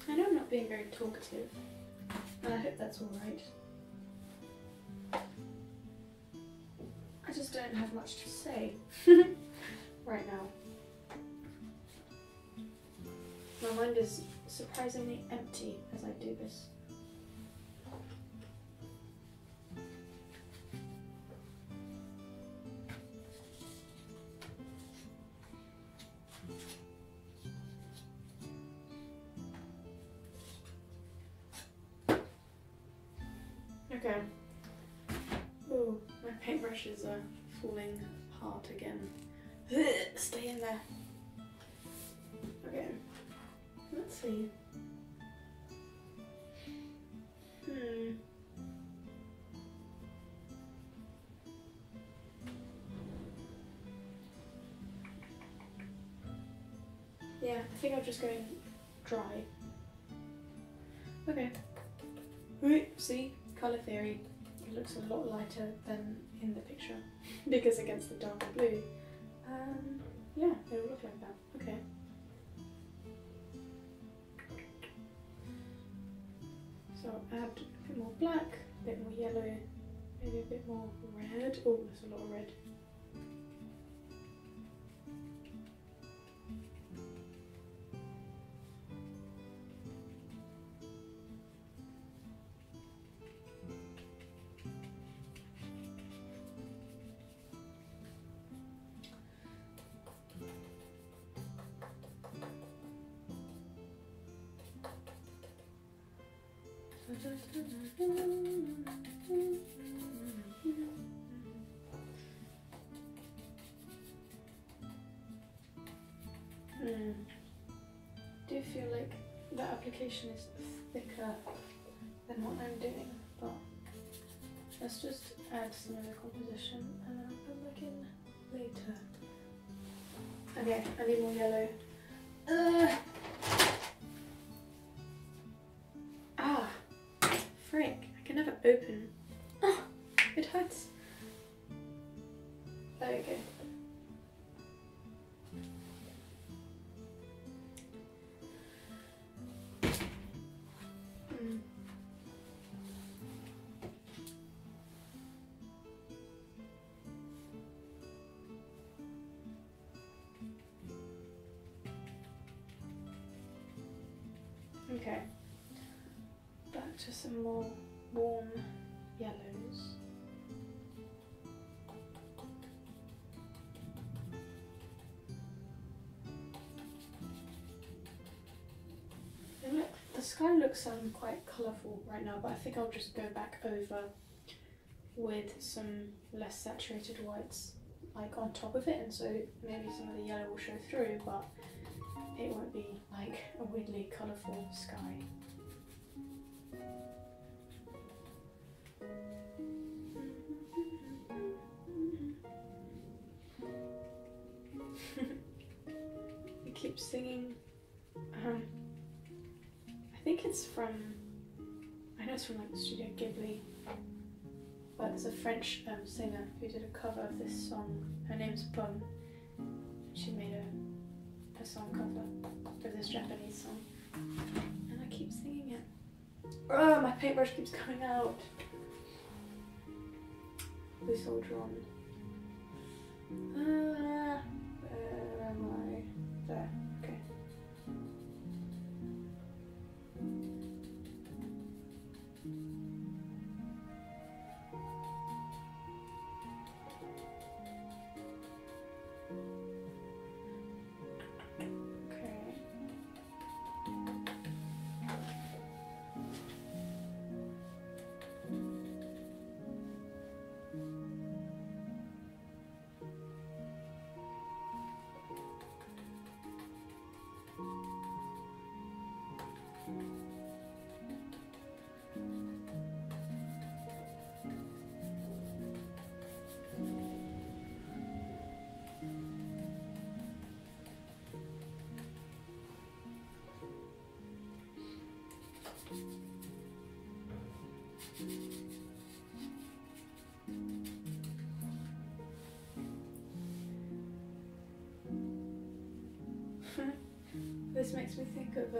I know I'm not being very talkative, and I hope that's alright. I just don't have much to say right now. My mind is surprisingly empty as I do this. Okay. Oh, my paintbrushes are falling apart again. Stay in there. Okay. Let's see. Yeah, I think I'm just going dry. Okay. See? Colour theory. It looks a lot lighter than in the picture because against the darker blue. Yeah, it'll look like that. Okay. So I'll add a bit more black, a bit more yellow, maybe a bit more red. Oh, there's a lot of red. I do feel like the application is thicker than what I'm doing, but let's just add some of the composition and then I'll put back in later. Okay, I need more yellow. Ah, frick, I can never open. Oh, it hurts. There we go. Okay, back to some more warm yellows. And look, the sky looks quite colourful right now, but I think I'll just go back over with some less saturated whites like on top of it, and so maybe some of the yellow will show through, but it won't be like a weirdly colourful sky. I keep singing, I think it's from, I know it's from like Studio Ghibli, but there's a French singer who did a cover of this song. Her name's Pomme. She made a song cover of this Japanese song, and I keep singing it. Oh, my paintbrush keeps coming out. Blue soldier on. Where am I? There, okay. This makes me think of,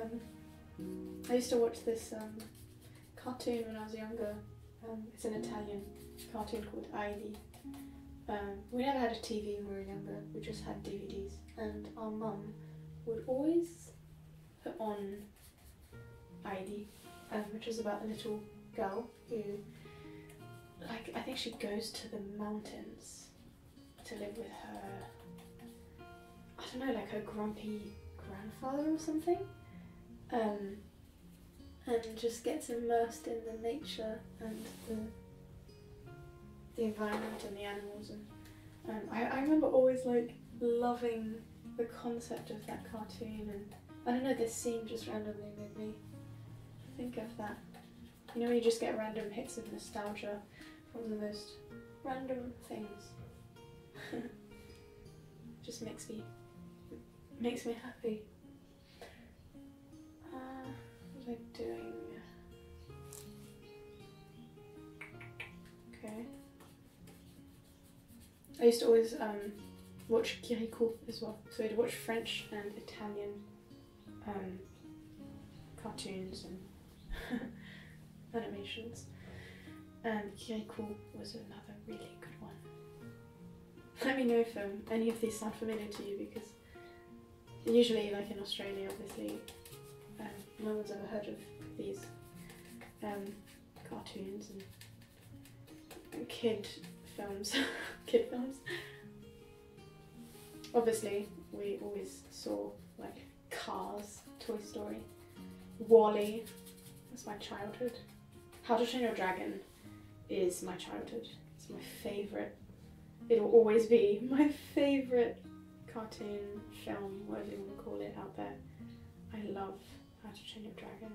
I used to watch this cartoon when I was younger. It's an Italian cartoon called Heidi. We never had a TV when we were younger, we just had DVDs, and our mum would always put on Heidi, which is about a little girl who, like, I think she goes to the mountains to live with her, I don't know, like her grumpy grandfather or something, and just gets immersed in the nature and the environment and the animals. And I remember always like loving the concept of that cartoon, and I don't know, this scene just randomly made me think of that. You know when you just get random hits of nostalgia from the most random things. Just makes me happy. What was I doing? Okay. I used to always watch Kirikou as well. So I'd watch French and Italian cartoons and animations. And Kirikou was another really good one. Let me know if any of these sound familiar to you, because usually, like in Australia, obviously, no one's ever heard of these cartoons and kid films. Kid films. Obviously, we always saw like Cars, Toy Story, Wall-E. That's my childhood. How to Train Your Dragon is my childhood. It's my favourite. It'll always be my favourite cartoon, film, whatever you want to call it out there. I love How to Train Your Dragon.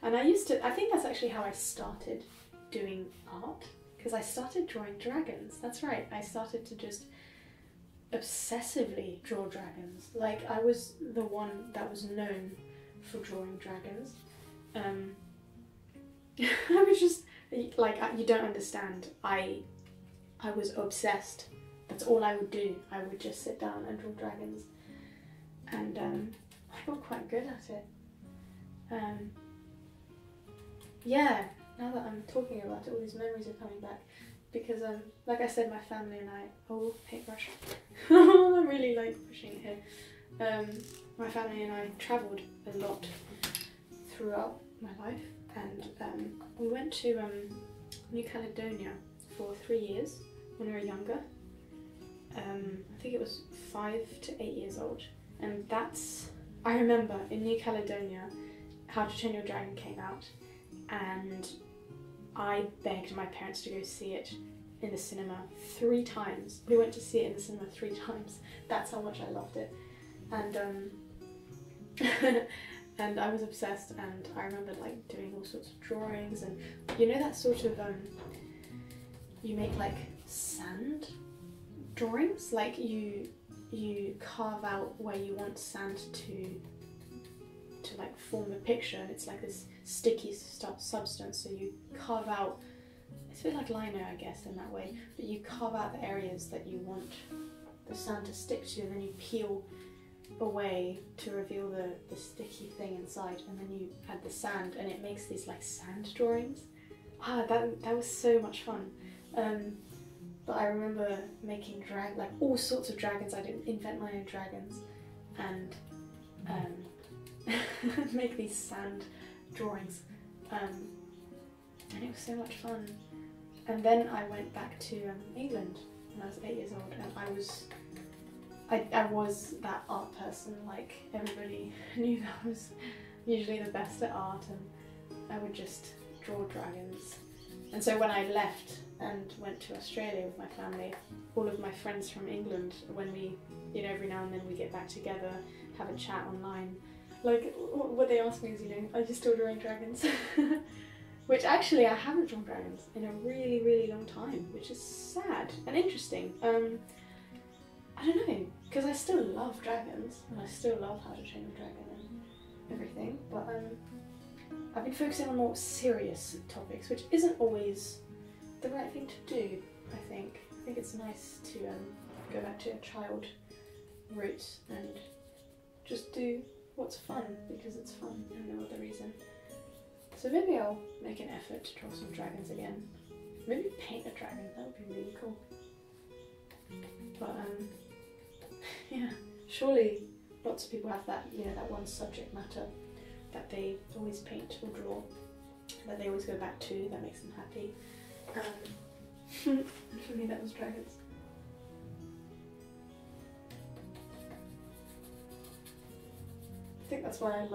And I think that's actually how I started doing art, because I started drawing dragons. That's right, I started to just obsessively draw dragons. Like, I was the one that was known for drawing dragons. I was just, like, you don't understand. I was obsessed. That's all I would do. I would just sit down and draw dragons. And I got quite good at it. Yeah, now that I'm talking about it, all these memories are coming back. Because, like I said, my family and I... Oh, paintbrush. I'm really, like, pushing it here. My family and I travelled a lot throughout my life. And we went to New Caledonia for 3 years when we were younger. I think it was 5 to 8 years old. And that's... I remember in New Caledonia, How to Train Your Dragon came out, and I begged my parents to go see it in the cinema 3 times. We went to see it in the cinema 3 times. That's how much I loved it. And And I was obsessed, and I remember like doing all sorts of drawings, and you know that sort of you make like sand drawings, like you carve out where you want sand to like form a picture, and it's like this sticky substance, so you carve out, it's a bit like lino I guess in that way, but you carve out the areas that you want the sand to stick to, and then you peel away to reveal the sticky thing inside, and then you add the sand and it makes these like sand drawings. That was so much fun. But I remember making like all sorts of dragons. I didn't invent my own dragons, and make these sand drawings, and it was so much fun. And then I went back to England when I was 8 years old, and I was that art person. Like everybody knew that I was usually the best at art, and I would just draw dragons. And so when I left and went to Australia with my family, all of my friends from England, when we, you know, every now and then we get back together, have a chat online, like what they ask me is, you know, are you still drawing dragons? Which actually I haven't drawn dragons in a really, really long time, which is sad and interesting. I don't know, because I still love dragons, and I still love How to Train Your Dragon and everything, but I've been focusing on more serious topics, which isn't always the right thing to do, I think. I think it's nice to go back to your child roots and just do what's fun, because it's fun and no other reason. So maybe I'll make an effort to draw some dragons again. Maybe paint a dragon, that would be really cool. But yeah, surely lots of people have that, you know, that one subject matter that they always paint or draw, that they always go back to, that makes them happy. And for me that was dragons. I think that's why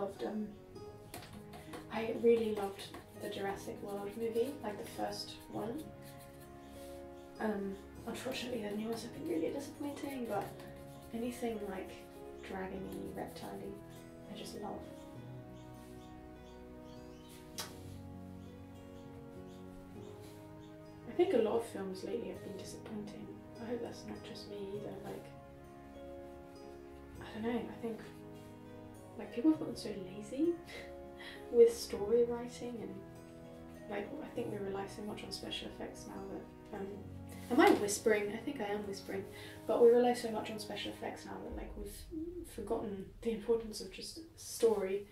I really loved the Jurassic World movie, like the first one. Unfortunately the new ones have been really disappointing, but anything like dragon-y, reptile-y, I just love. I think a lot of films lately have been disappointing. I hope that's not just me either. Like, I don't know, I think like people have gotten so lazy with story writing, and like I think we rely so much on special effects now that am I whispering? I think I am whispering, but we rely so much on special effects now that like we've forgotten the importance of just story,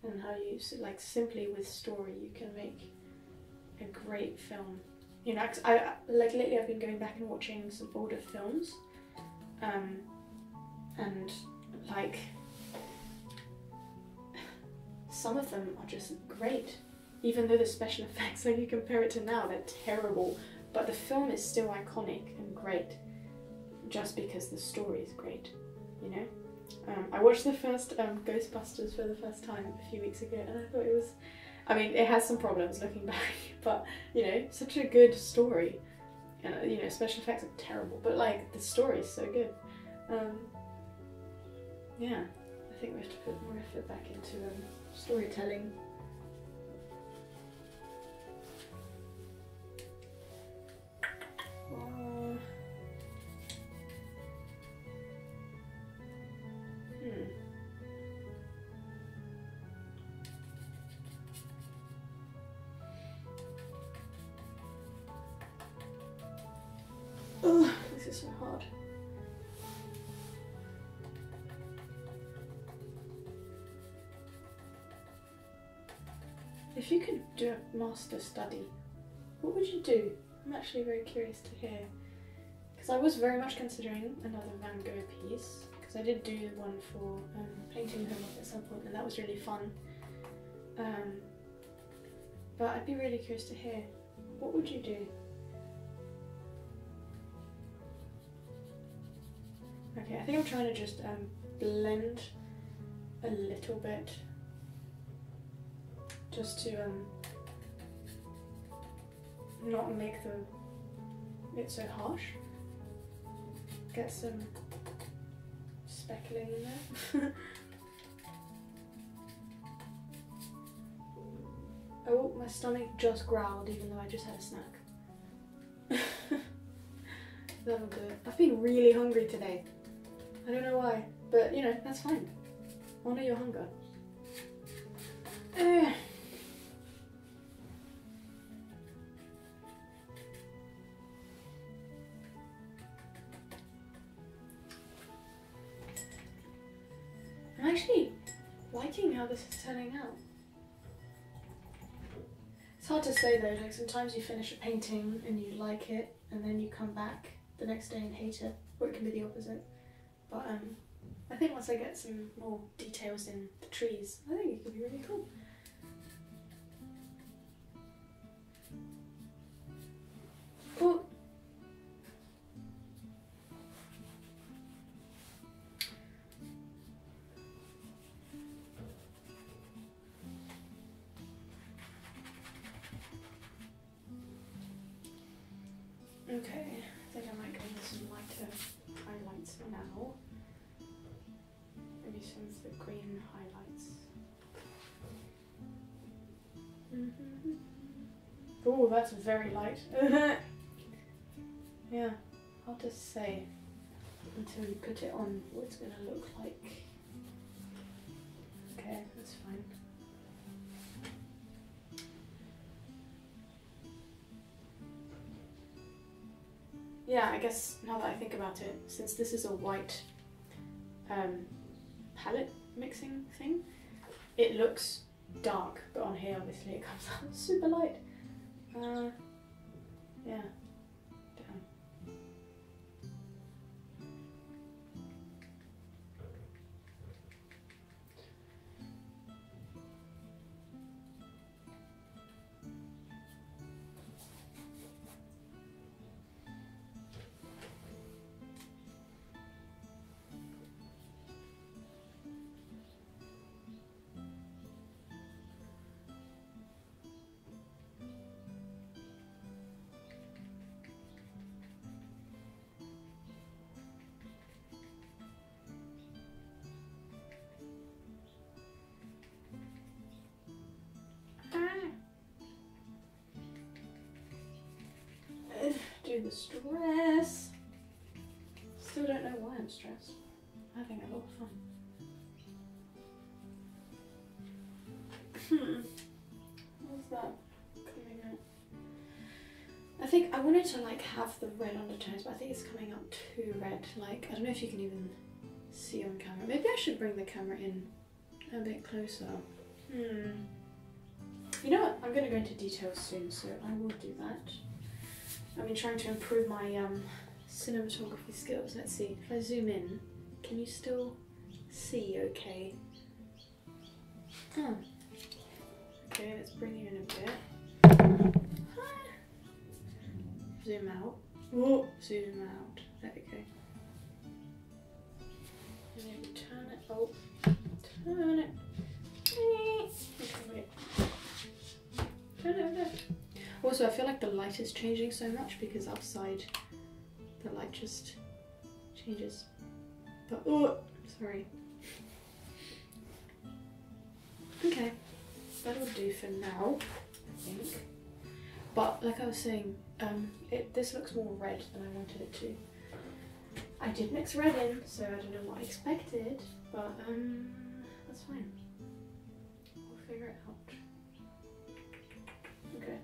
and how you like simply with story you can make a great film. You know, I like lately I've been going back and watching some older films, and like some of them are just great, even though the special effects, like you compare it to now, they're terrible, but the film is still iconic and great just because the story is great, you know? I watched the first Ghostbusters for the first time a few weeks ago, and I thought it was, I mean, it has some problems looking back, but you know, such a good story. You know, special effects are terrible, but like the story is so good. Yeah, I think we have to put more effort back into storytelling. Oh, this is so hard. If you could do a master study, what would you do? I'm actually very curious to hear. Because I was very much considering another Van Gogh piece, because I did do one for painting homework at some point, and that was really fun. But I'd be really curious to hear, what would you do? Okay, I think I'm trying to just blend a little bit, just to not make it so harsh. Get some speckling in there. Oh, my stomach just growled even though I just had a snack. That'll do it. I've been really hungry today. I don't know why, but you know, that's fine. Honour your hunger. I'm actually liking how this is turning out. It's hard to say though, like sometimes you finish a painting and you like it and then you come back the next day and hate it, or it can be the opposite. But I think once I get some more details in the trees, I think it could be really cool. Cool. Okay, I think I might go with some lighter highlights now. Maybe some of the green highlights. Oh, that's very light. Yeah, hard to say until you put it on what it's going to look like. Okay, that's fine. Yeah, I guess now that I think about it, since this is a white palette mixing thing, it looks dark, but on here obviously it comes out super light. Yeah, damn. Do the stress. Still don't know why I'm stressed. I think I have a lot of fun. What's that coming out? I think I wanted to like have the red undertones, but I think it's coming out too red. Like, I don't know if you can even see on camera. Maybe I should bring the camera in a bit closer. You know what? I'm going to go into details soon, so I will do that. I've been trying to improve my cinematography skills. Let's see, if I zoom in, can you still see okay? Oh. Okay, let's bring you in a bit. Zoom out. Whoa. Zoom out. There we go. And then we turn it. Oh, turn it. Okay, wait. Turn it over. Also, I feel like the light is changing so much because outside the light just changes. But, oh, sorry. Okay, that'll do for now, I think. But like I was saying, this looks more red than I wanted it to. I did mix red in, so I don't know what I expected, but that's fine. We'll figure it out. Okay.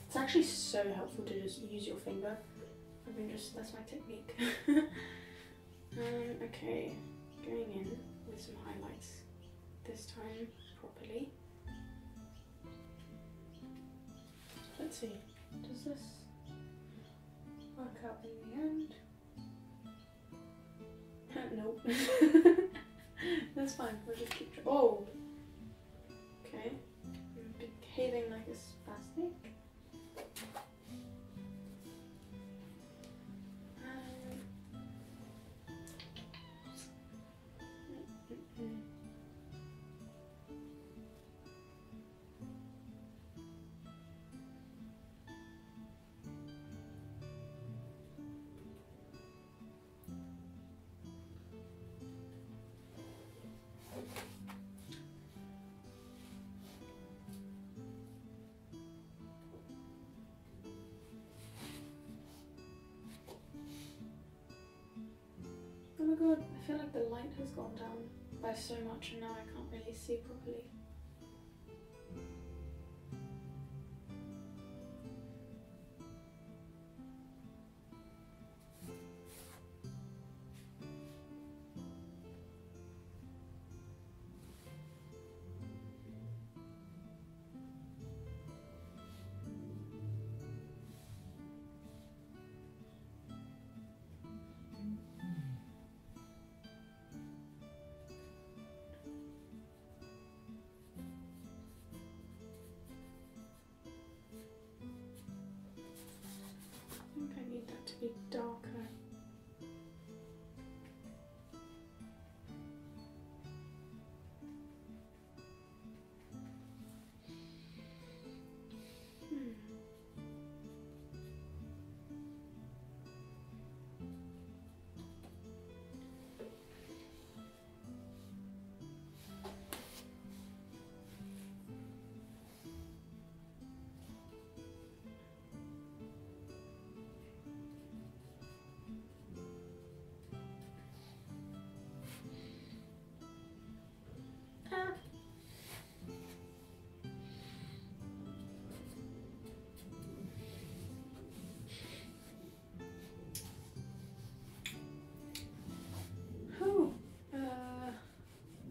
It's actually so helpful to just use your finger. I mean, that's my technique. Okay, going in with some highlights this time properly. Let's see, does this work out in the end? Nope. That's fine, we'll just keep trying. Oh! Okay, I'm behaving like a spastic. my god, I feel like the light has gone down by so much and now I can't really see properly. I think I need that to be darker.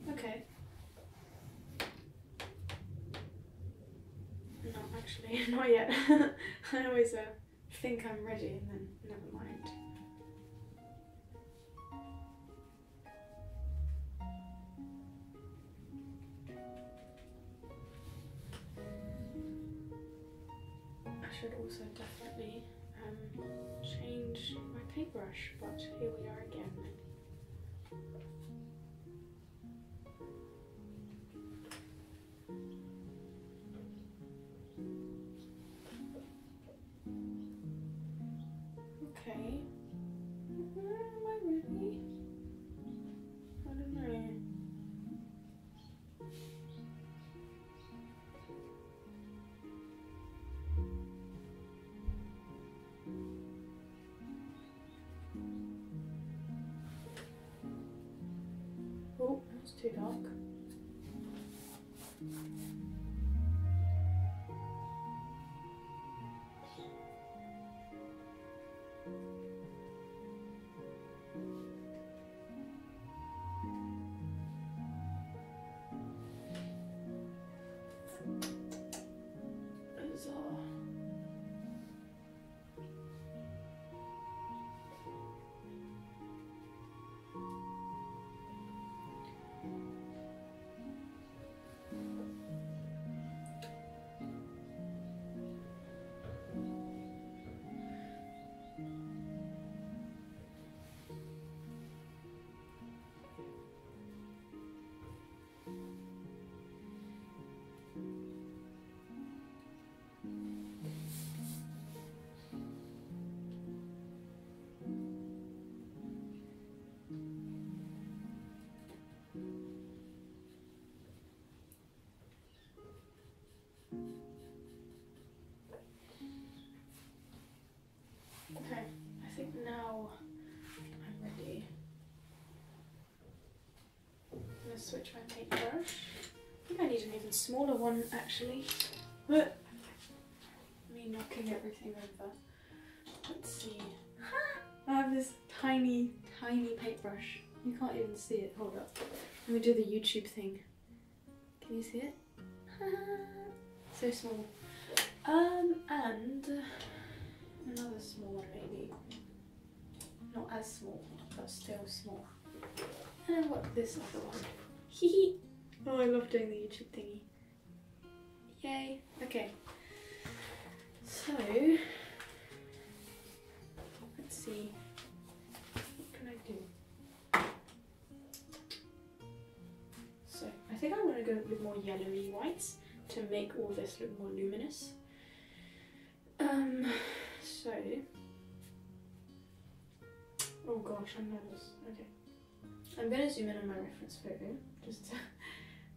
Okay. No, actually, not yet. I always think I'm ready and then never mind. I should also definitely change my paintbrush, but here we are again. Okay. Am I ready? I don't know. Oh, that's too dark. Okay, I think now I'm ready. I'm going to switch my paintbrush. I think I need an even smaller one actually. But me knocking everything over. Let's see. I have this tiny paintbrush. You can't even see it. Hold up. Let me do the YouTube thing. Can you see it? So small. And another small one maybe. Not as small, but still small. And I've got this other one. Hee. Oh, I love doing the YouTube thingy. Yay. Okay. So, let's see. What can I do? So, I think I want to go with more yellowy whites to make all this look more luminous. So, oh gosh, I'm nervous. Okay. I'm going to zoom in on my reference photo just to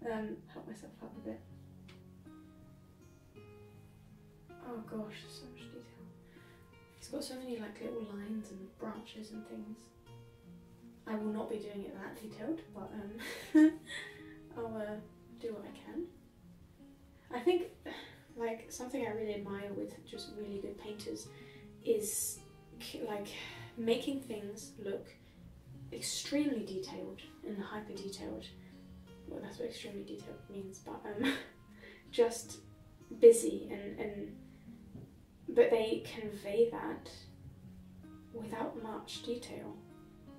help myself out a bit. Oh gosh, there's so much detail. It's got so many like little lines and branches and things. I will not be doing it that detailed, but I'll do what I can. I think like something I really admire with just really good painters is like making things look extremely detailed and hyper detailed. Well, that's what extremely detailed means, but just busy but they convey that without much detail.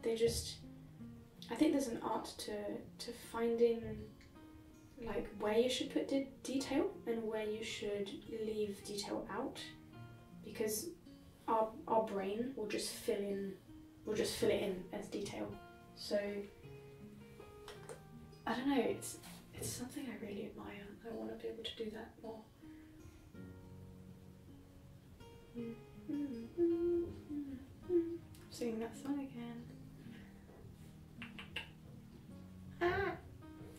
They just, I think there's an art to finding like where you should put detail and where you should leave detail out, because our brain will just fill it in as detail. So I don't know, it's something I really admire. I want to be able to do that more. Singing that song again. Ah!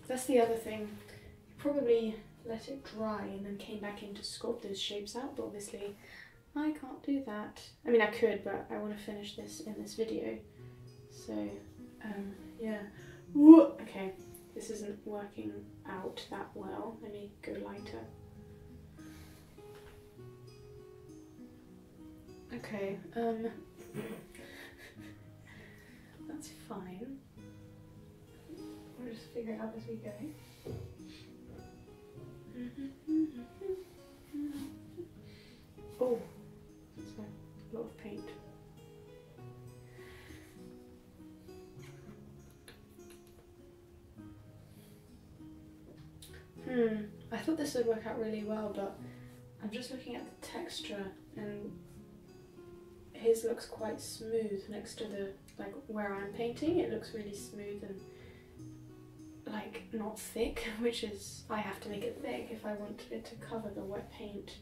That's the other thing. You probably let it dry and then came back in to sculpt those shapes out, but obviously I can't do that. I mean, I could, but I want to finish this in this video. So, yeah. Okay, this isn't working out that well. Let me go lighter. Okay, that's fine. We'll just figure it out as we go. Oh, that's a lot of paint. I thought this would work out really well, but I'm just looking at the texture and his looks quite smooth next to the, like where I'm painting, it looks really smooth and like not thick, which is, I have to make it thick if I want it to cover the wet paint.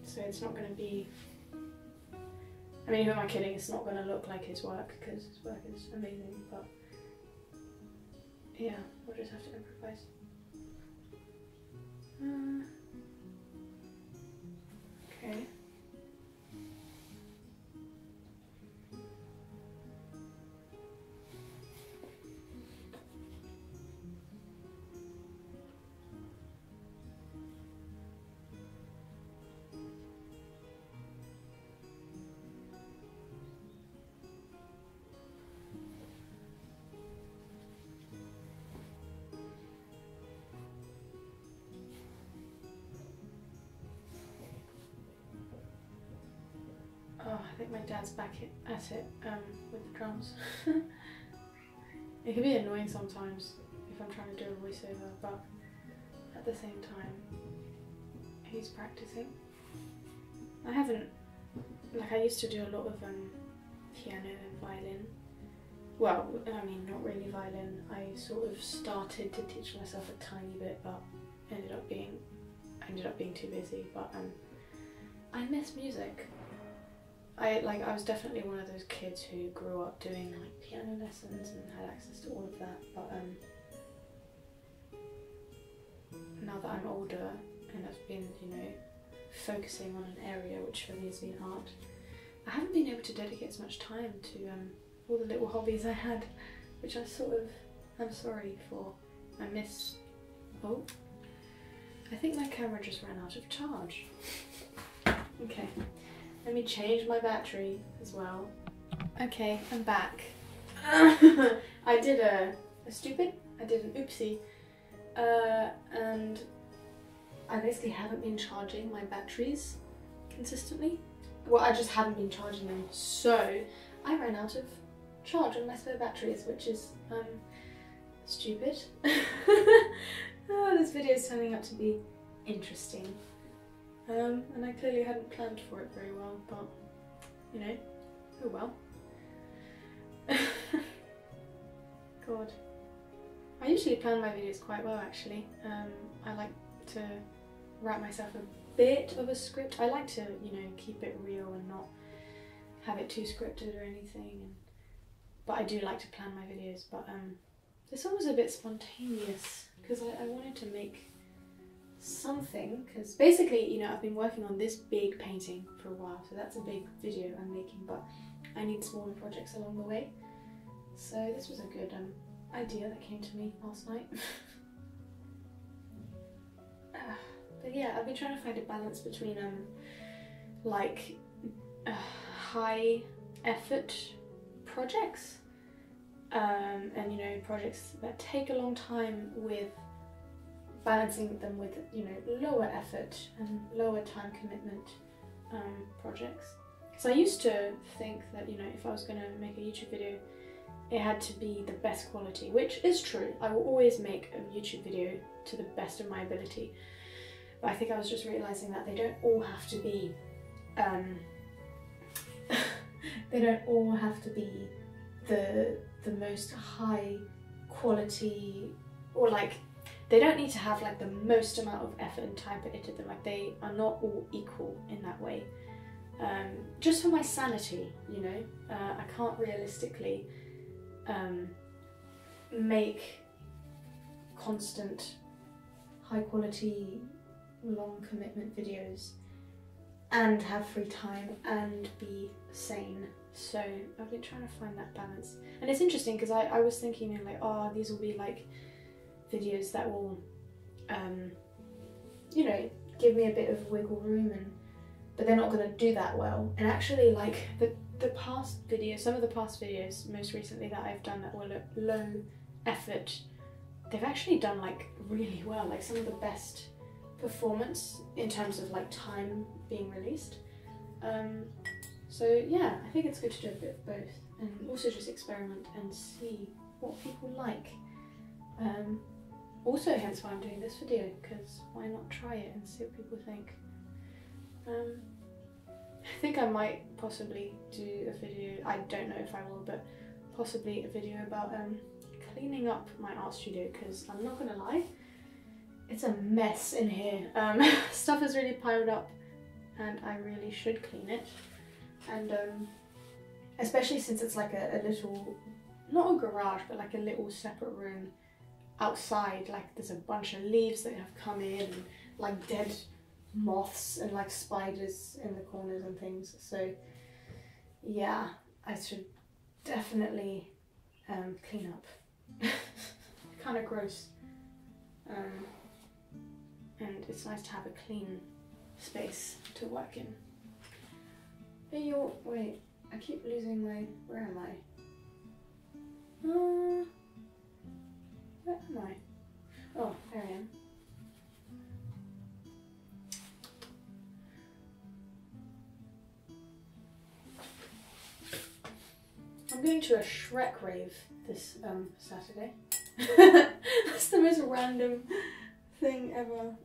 So it's not going to be, I mean, who am I kidding, it's not going to look like his work because his work is amazing, but yeah, we'll just have to improvise. Okay. Oh, I think my dad's back at it with the drums. It can be annoying sometimes if I'm trying to do a voiceover, but at the same time, he's practicing. I haven't, like I used to do a lot of piano and violin. Well, I mean, not really violin. I sort of started to teach myself a tiny bit, but ended up being too busy. But I miss music. I was definitely one of those kids who grew up doing like piano lessons and had access to all of that, but now that I'm older and I've been, you know, focusing on an area which for me has been art, I haven't been able to dedicate as much time to all the little hobbies I had, which I'm sorry for. I miss, oh, I think my camera just ran out of charge. Okay. Let me change my battery as well. Okay, I'm back. I did an oopsie, and I basically haven't been charging my batteries consistently. Well, I just haven't been charging them, so I ran out of charge on my spare batteries, which is stupid. Oh, this video is turning out to be interesting. And I clearly hadn't planned for it very well, but, you know, oh well. God. I usually plan my videos quite well, actually. I like to write myself a bit of a script. I like to, you know, keep it real and not have it too scripted or anything. But I do like to plan my videos, but this one was a bit spontaneous, because I wanted to make something, because basically, you know, I've been working on this big painting for a while, so that's a big video I'm making, but I need smaller projects along the way. So this was a good idea that came to me last night. But yeah, I've been trying to find a balance between like high effort projects and, you know, projects that take a long time, with balancing them with, you know, lower effort and lower time commitment projects. So I used to think that, you know, if I was going to make a YouTube video, it had to be the best quality, which is true. I will always make a YouTube video to the best of my ability. But I think I was just realising that they don't all have to be they don't all have to be the most high quality, or like they don't need to have like the most amount of effort and time put into them. Like, they are not all equal in that way. Just for my sanity, you know, I can't realistically make constant high quality long commitment videos and have free time and be sane. So I've been trying to find that balance, and it's interesting because I was thinking like, oh, these will be like videos that will you know, give me a bit of wiggle room, but they're not going to do that well. And actually, like the past videos, some of the past videos most recently that I've done that were low effort, they've actually done like really well, like some of the best performance in terms of like time being released. So yeah, I think it's good to do a bit of both, and also just experiment and see what people like. Also, hence why I'm doing this video, because why not try it and see what people think. I think I might possibly do a video, I don't know if I will, but possibly a video about cleaning up my art studio, because I'm not gonna lie, it's a mess in here. Stuff is really piled up and I really should clean it. And especially since it's like a little, not a garage, but like a little separate room outside. Like, there's a bunch of leaves that have come in, and like dead moths and like spiders in the corners and things. So yeah, I should definitely clean up. Kind of gross. And it's nice to have a clean space to work in. Hey, wait, I keep losing my, where am I? Where am I? Oh, there I am. I'm going to a Shrek rave this Saturday. That's the most random thing ever.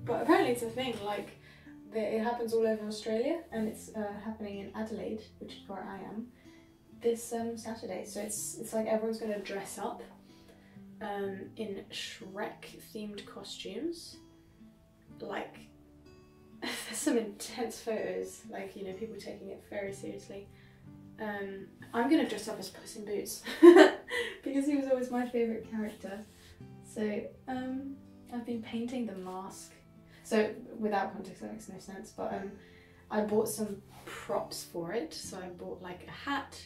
But apparently it's a thing, like it happens all over Australia, and it's happening in Adelaide, which is where I am, this Saturday. So it's like everyone's going to dress up in Shrek themed costumes. Like, there's some intense photos, like, you know, people taking it very seriously. I'm gonna dress up as Puss in Boots because he was always my favourite character. So I've been painting the mask. So without context that makes no sense, but I bought some props for it. So I bought like a hat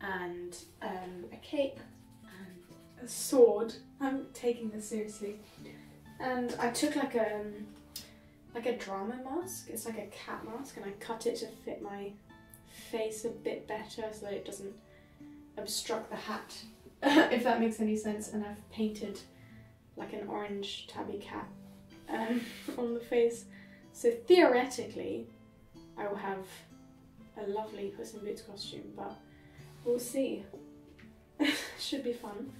and a cape and a sword. I'm taking this seriously. And I took like a drama mask. It's like a cat mask, and I cut it to fit my face a bit better so that it doesn't obstruct the hat, if that makes any sense. And I've painted like an orange tabby cat on the face. So theoretically I will have a lovely Puss in Boots costume, but we'll see. Should be fun.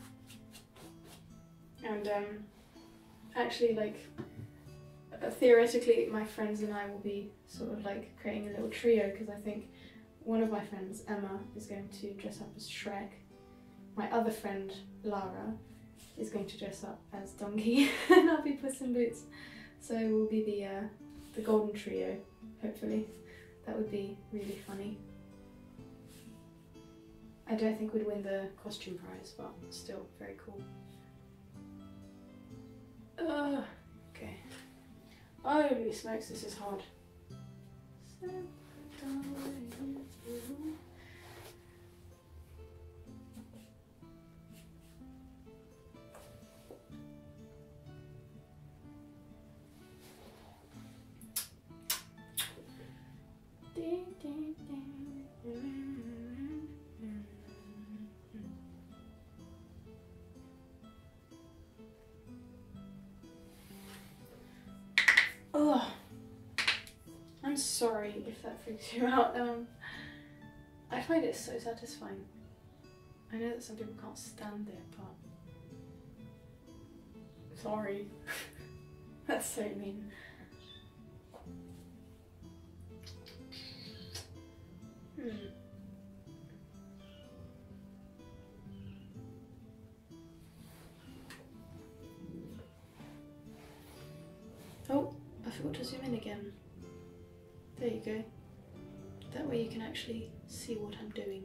And actually, like, theoretically my friends and I will be sort of like creating a little trio, because I think one of my friends, Emma, is going to dress up as Shrek. My other friend, Lara, is going to dress up as Donkey, and I'll be Puss in Boots. So we'll be the golden trio, hopefully. That would be really funny. I don't think we'd win the costume prize, but still very cool. Okay. Holy smokes, this is hard. sorry if that freaks you out. I find it so satisfying. I know that some people can't stand it, but sorry. That's so mean. Oh, I forgot to zoom in again. There you go. That way you can actually see what I'm doing.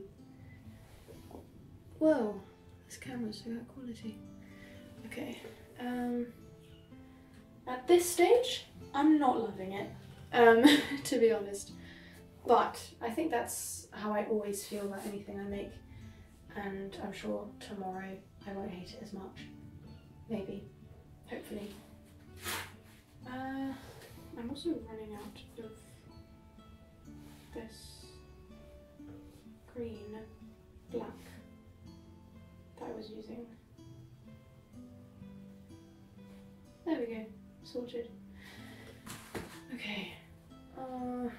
Whoa, this camera's so high quality. Okay, at this stage, I'm not loving it, to be honest. But I think that's how I always feel about anything I make. And I'm sure tomorrow I won't hate it as much. Maybe. Hopefully. I'm also running out of this green, black that I was using. There we go, sorted. Okay. Oh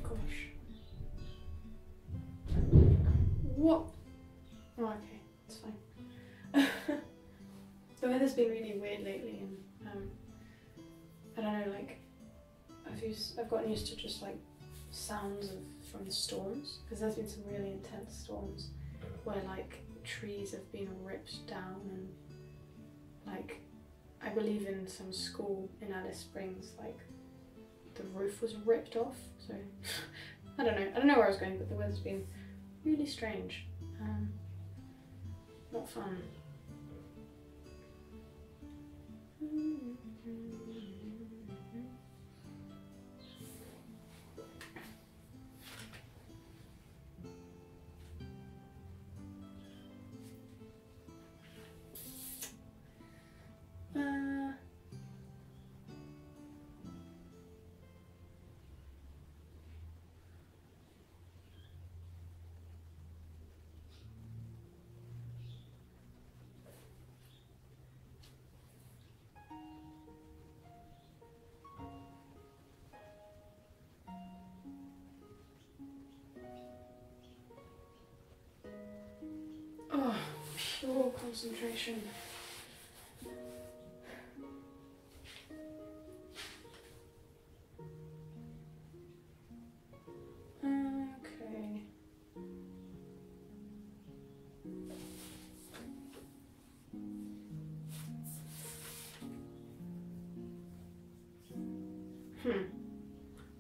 gosh. What? Oh, okay, it's fine. The weather's been really weird lately, and I don't know, like I've gotten used to just like sounds from the storms, because there's been some really intense storms where like trees have been ripped down, and like I believe in some school in Alice Springs, like the roof was ripped off. So I don't know where I was going, but the weather's been really strange. Not fun. Oh, pure concentration. Okay.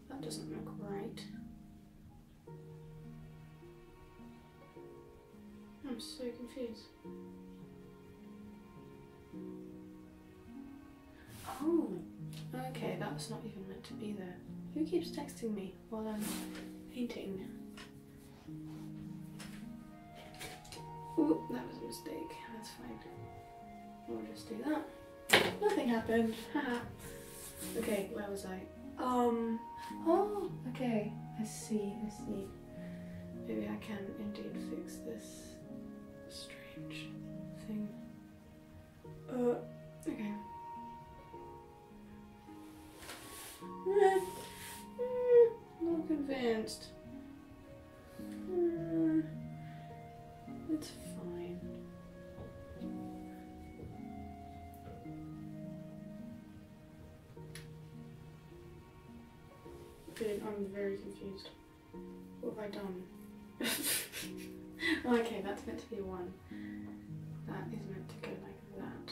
That doesn't look right. I'm so confused. Oh, okay, that was not even meant to be there. Who keeps texting me while I'm painting? Oh, that was a mistake. That's fine. We'll just do that. Nothing happened. Haha. Okay, where was I? Oh, okay. I see. Maybe I can indeed fix this strange thing. Okay. Not convinced. It's fine. I'm very confused. What have I done? Okay, that's meant to be 1. That is meant to go like that.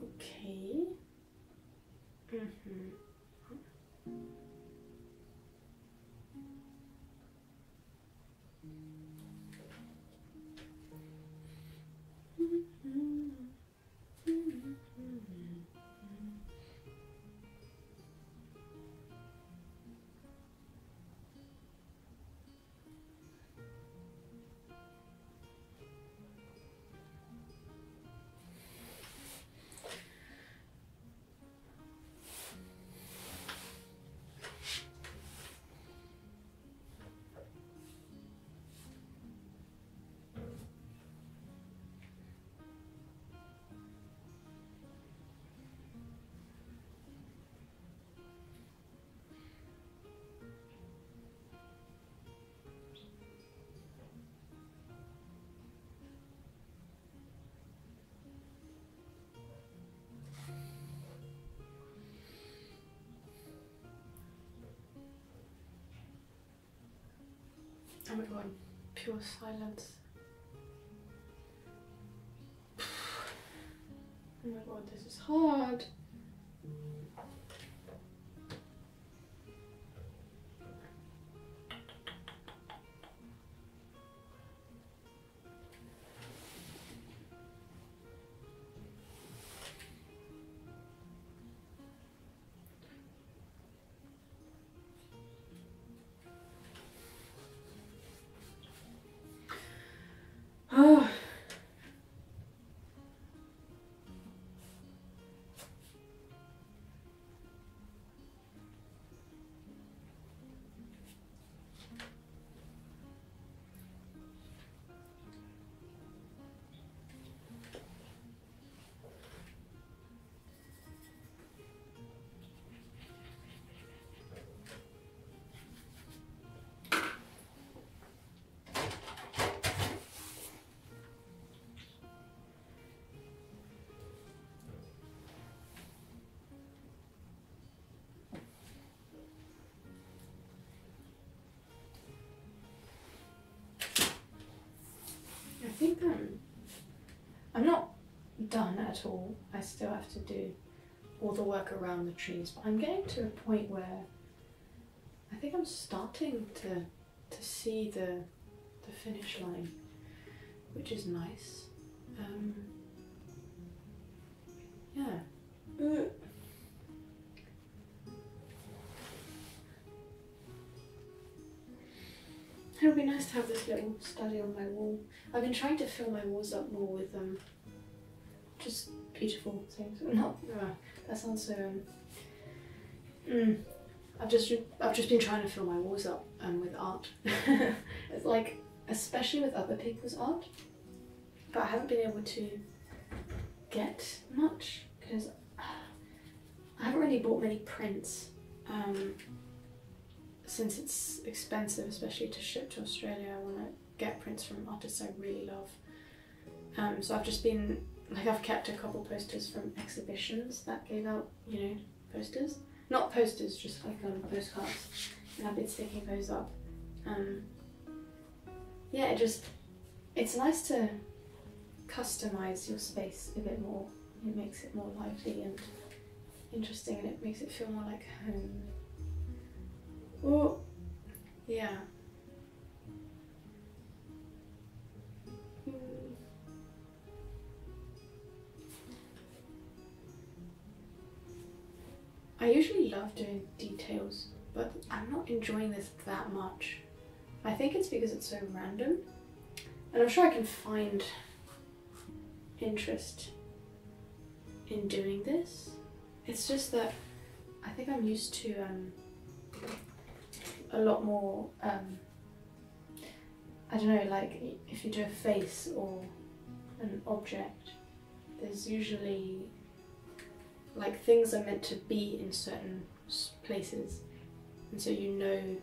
Okay. Oh my god, pure silence. Oh my god, this is hard. Oh. I think I'm not done at all. I still have to do all the work around the trees, but I'm getting to a point where I think I'm starting to see the finish line, which is nice. Yeah. It would be nice to have this little study on my wall. I've been trying to fill my walls up more with just beautiful things. Not that sounds so. I've just been trying to fill my walls up with art. It's like, especially with other people's art, but I haven't been able to get much because I haven't really bought many prints. Since it's expensive, especially to ship to Australia, I want to get prints from artists I really love. So I've just been, like, I've kept a couple posters from exhibitions that gave out, you know, posters. Not posters, just like postcards. And I've been sticking those up. Yeah, it's nice to customise your space a bit more. It makes it more lively and interesting, and it makes it feel more like home. Oh, yeah. I usually love doing details, but I'm not enjoying this that much. I think it's because it's so random, and I'm sure I can find interest in doing this. It's just that I think I'm used to a lot more, I don't know, like if you do a face or an object, there's usually, like, things are meant to be in certain places, and so you know,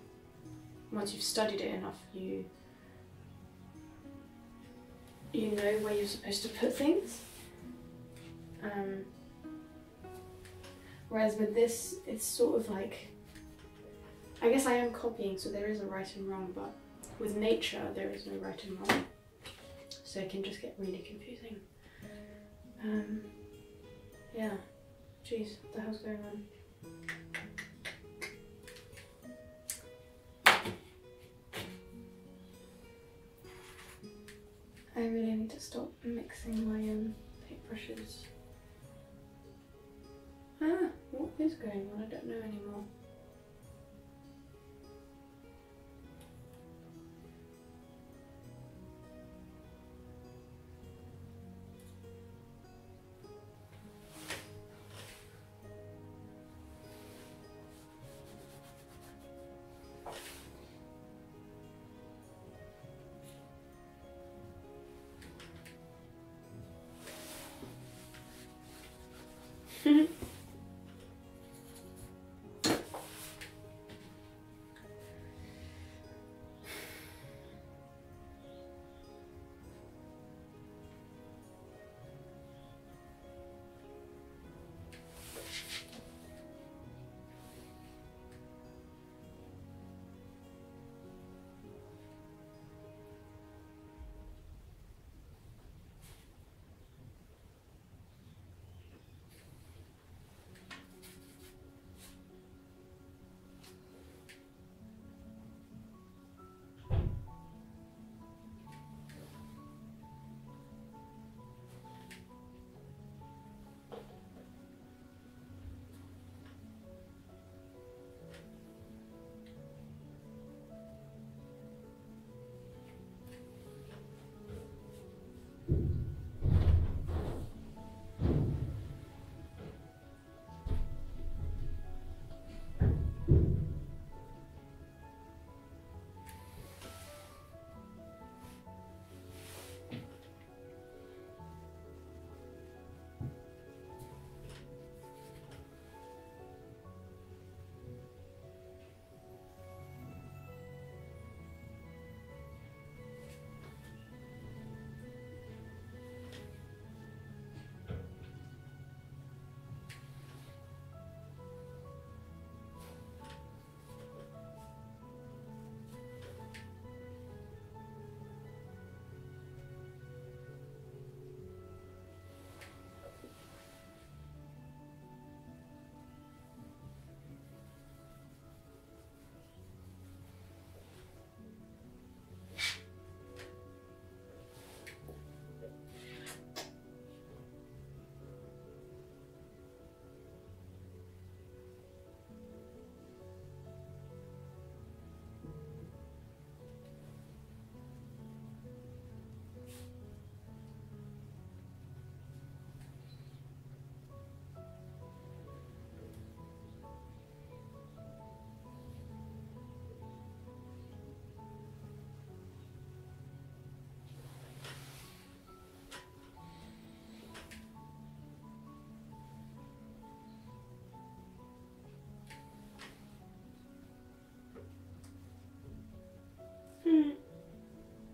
once you've studied it enough, you know where you're supposed to put things. Whereas with this, it's sort of like, I guess I am copying, so there is a right and wrong, but with nature there is no right and wrong. So it can just get really confusing. Yeah, jeez, what the hell's going on? I really need to stop mixing my paintbrushes. What is going on? I don't know anymore.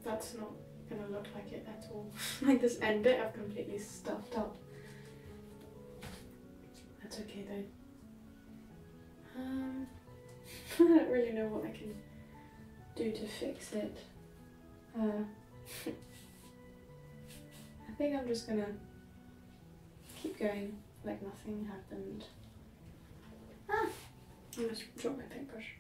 That's not gonna look like it at all. Like this end bit I've completely stuffed up. That's okay though. I don't really know what I can do to fix it. I think I'm just gonna keep going like nothing happened. I almost dropped my paintbrush.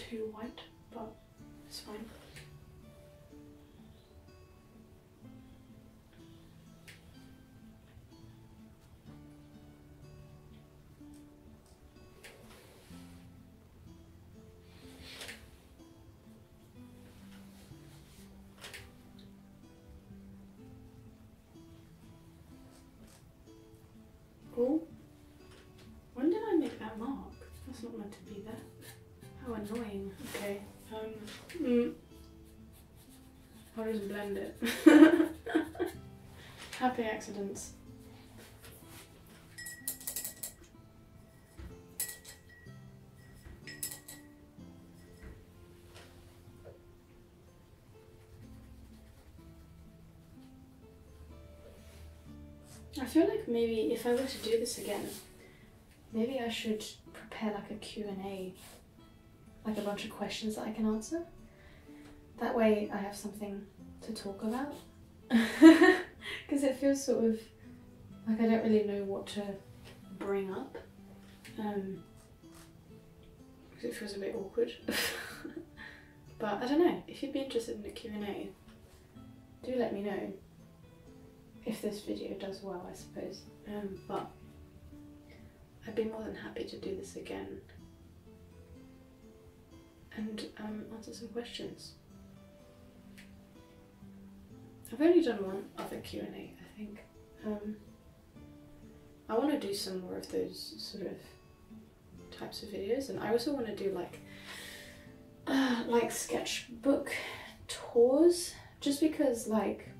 too white, but it's fine. Oh, when did I make that mark? That's not meant to be there. How annoying. Okay, I'll just blend it. Happy accidents. I feel like maybe if I were to do this again, maybe I should prepare like a Q&A, like a bunch of questions that I can answer. That way I have something to talk about. Because it feels sort of like I don't really know what to bring up. Because it feels a bit awkward. But I don't know, if you'd be interested in a Q&A, do let me know. If this video does well, I suppose. But I'd be more than happy to do this again and answer some questions. I've only done one other Q&A, I think. I want to do some more of those sort of types of videos, and I also want to do like sketchbook tours, just because like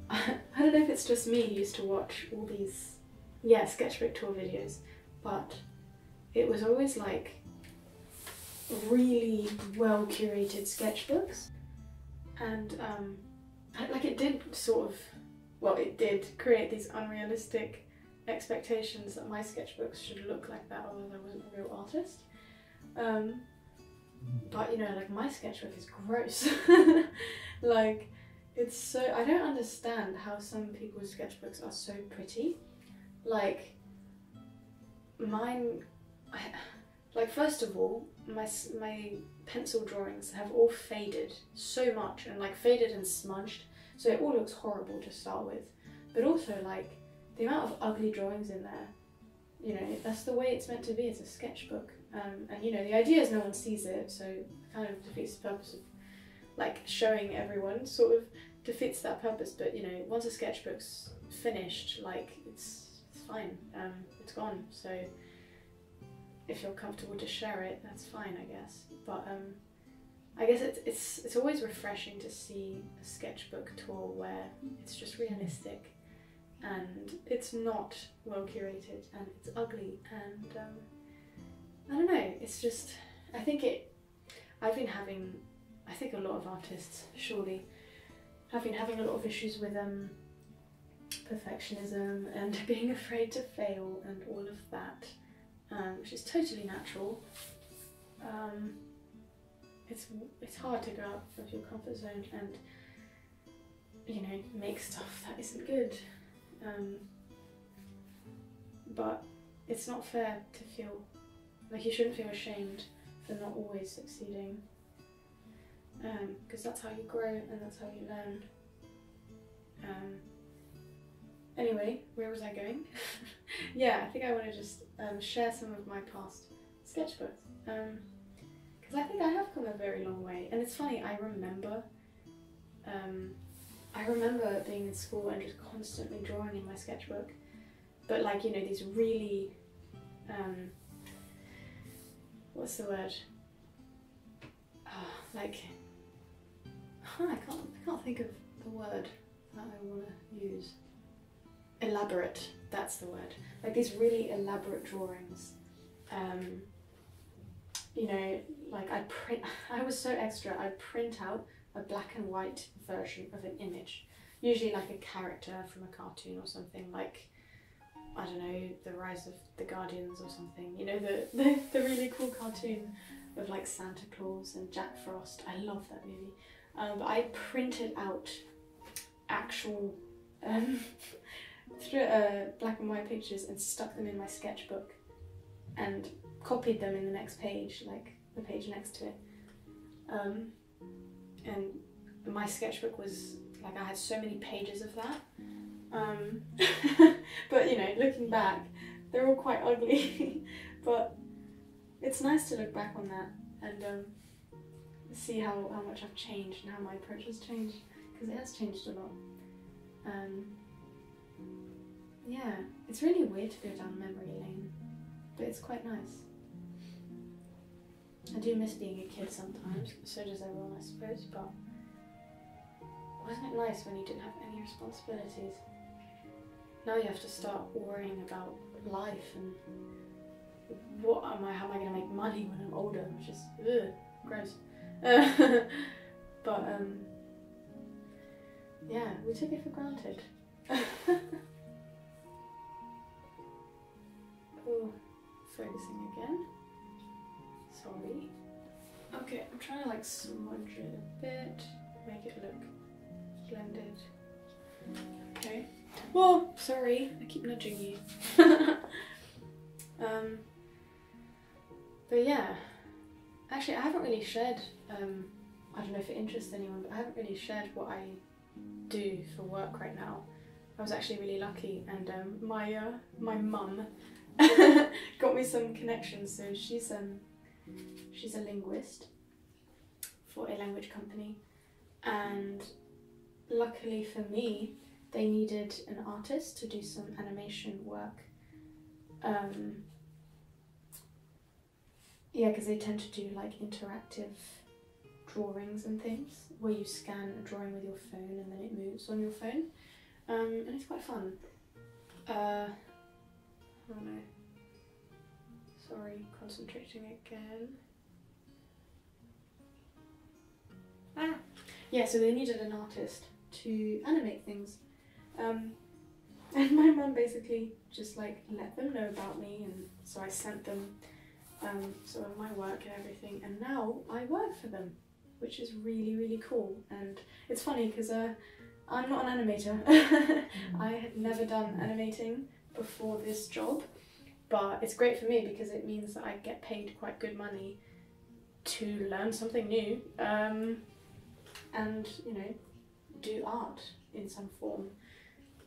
I don't know if it's just me who used to watch all these, yeah, sketchbook tour videos, but it was always like really well curated sketchbooks, and like it did sort of, well, it did create these unrealistic expectations that my sketchbooks should look like that, although I wasn't a real artist. But you know, like my sketchbook is gross. Like, it's so, I don't understand how some people's sketchbooks are so pretty. Like, mine, like first of all, my pencil drawings have all faded so much, and like faded and smudged, so it all looks horrible to start with. But also like, the amount of ugly drawings in there, you know, that's the way it's meant to be, it's a sketchbook. And you know, the idea is no one sees it, so it kind of defeats the purpose of like showing everyone, sort of defeats that purpose. But you know, once a sketchbook's finished, like it's fine, it's gone. So if you're comfortable to share it, that's fine, I guess. But I guess it's always refreshing to see a sketchbook tour where it's just realistic and it's not well curated and it's ugly, and I don't know, it's just, I think a lot of artists surely have been having a lot of issues with perfectionism and being afraid to fail and all of that, which is totally natural. It's hard to go out of your comfort zone and, you know, make stuff that isn't good. But it's not fair to feel like, you shouldn't feel ashamed for not always succeeding, because that's how you grow and that's how you learn. Anyway, where was I going? Yeah, I think I want to just share some of my past sketchbooks, because I think I have come a very long way. And it's funny, I remember being in school and just constantly drawing in my sketchbook, but like, you know, these really what's the word? I can't think of the word that I want to use. Elaborate, that's the word. Like these really elaborate drawings. You know, like I was so extra, I'd print out a black and white version of an image, usually like a character from a cartoon or something, like, I don't know, The Rise of the Guardians or something, you know, the really cool cartoon of like Santa Claus and Jack Frost. I love that movie. But I printed out actual black and white pictures and stuck them in my sketchbook and copied them in the next page, like the page next to it. And my sketchbook was, like, I had so many pages of that. But you know, looking back, they're all quite ugly. But it's nice to look back on that and see how much I've changed and how my approach has changed, because it has changed a lot. Yeah, it's really weird to go down memory lane, but it's quite nice. I do miss being a kid sometimes, so does everyone, I suppose, but wasn't it nice when you didn't have any responsibilities? Now you have to start worrying about life and how am I going to make money when I'm older, which is gross. But yeah, we took it for granted. Oh, focusing again. Sorry. Okay, I'm trying to like smudge it a bit, make it look blended. Okay. Whoa, sorry, I keep nudging you. But yeah, actually I haven't really shared, I don't know if it interests anyone, but I haven't really shared what I do for work right now. I was actually really lucky, and my mum got me some connections. So she's a linguist for a language company, and luckily for me, they needed an artist to do some animation work. Yeah, because they tend to do like interactive drawings and things, where you scan a drawing with your phone and then it moves on your phone, and it's quite fun. Oh no, sorry, concentrating again. Yeah, so they needed an artist to animate things, and my mum basically just like let them know about me, and so I sent them some of my work and everything, and now I work for them, which is really, really cool. And it's funny because I'm not an animator. I had never done animating before this job, but it's great for me because it means that I get paid quite good money to learn something new, and you know, do art in some form,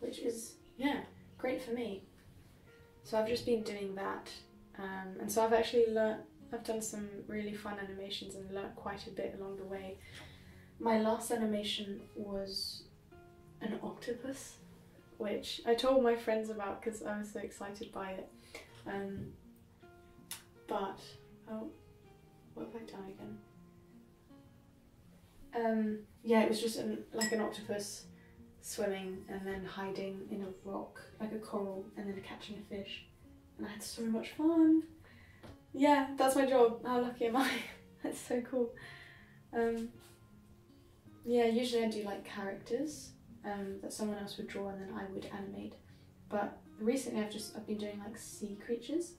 which is, yeah, great for me. So I've just been doing that, and so I've actually I've done some really fun animations and learnt quite a bit along the way. My last animation was an octopus, which I told my friends about because I was so excited by it. But, oh, what have I done again? Yeah, it was just like an octopus swimming and then hiding in a rock, like a coral, and then catching a fish. And I had so much fun. Yeah, that's my job. How lucky am I? That's so cool. Yeah, usually I do like characters that someone else would draw and then I would animate. But recently I've been doing like sea creatures.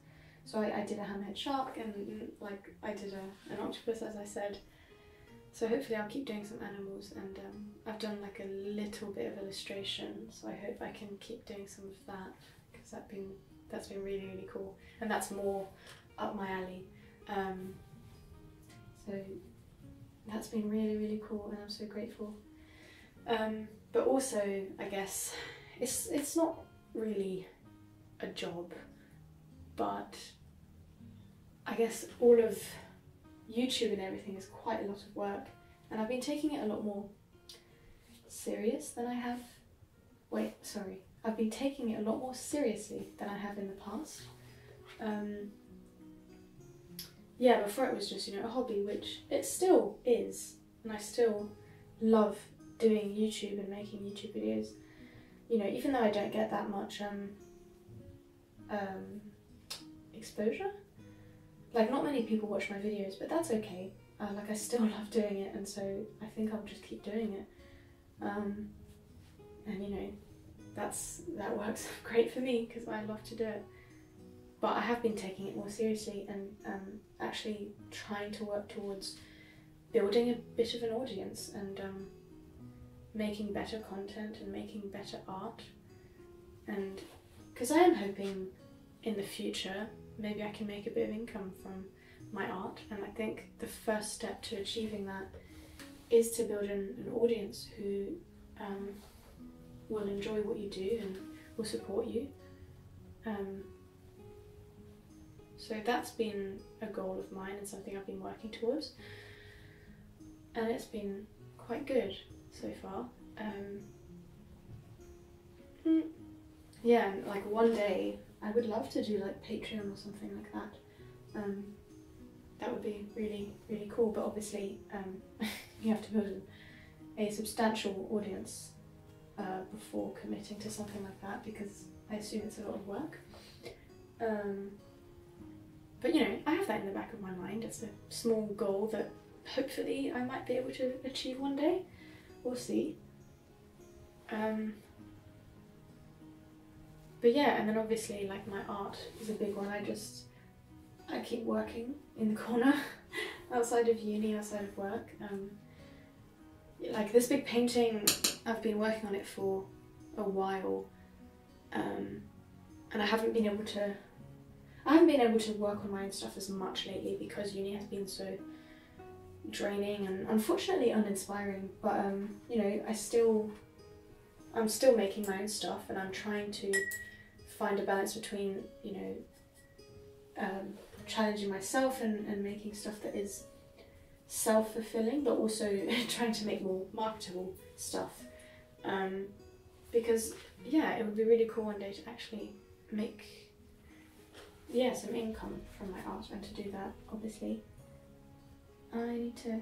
So I did a hammerhead shark, and like I did an octopus, as I said. So hopefully I'll keep doing some animals, and I've done like a little bit of illustration, so I hope I can keep doing some of that, because that's been really, really cool, and that's more up my alley. So that's been really, really cool, and I'm so grateful. But also, I guess it's not really a job, but I guess all of YouTube and everything is quite a lot of work, and I've been taking it a lot more serious than I have. I've been taking it a lot more seriously than I have in the past. Yeah, before it was just, you know, a hobby, which it still is, and I still love doing YouTube and making YouTube videos. You know, even though I don't get that much exposure. Like, not many people watch my videos, but that's okay. Like, I still love doing it, and so I think I'll just keep doing it. And you know, that works great for me because I love to do it. But I have been taking it more seriously and actually trying to work towards building a bit of an audience and making better content and making better art. And because I am hoping in the future maybe I can make a bit of income from my art, and I think the first step to achieving that is to build an audience who will enjoy what you do and will support you. So that's been a goal of mine and something I've been working towards, and it's been quite good so far. Yeah, and like one day I would love to do like Patreon or something like that. That would be really, really cool, but obviously you have to build a substantial audience before committing to something like that, because I assume it's a lot of work. But you know, I have that in the back of my mind. It's a small goal that hopefully I might be able to achieve one day. We'll see. But yeah, and then obviously like my art is a big one. I keep working in the corner outside of uni, outside of work. Like this big painting, I've been working on it for a while, and I haven't been able to work on my own stuff as much lately because uni has been so draining and unfortunately uninspiring. But you know, I'm still making my own stuff, and I'm trying to find a balance between, you know, challenging myself and making stuff that is self-fulfilling, but also trying to make more marketable stuff. Because yeah, it would be really cool one day to actually make some income from my art, and to do that, obviously, I need to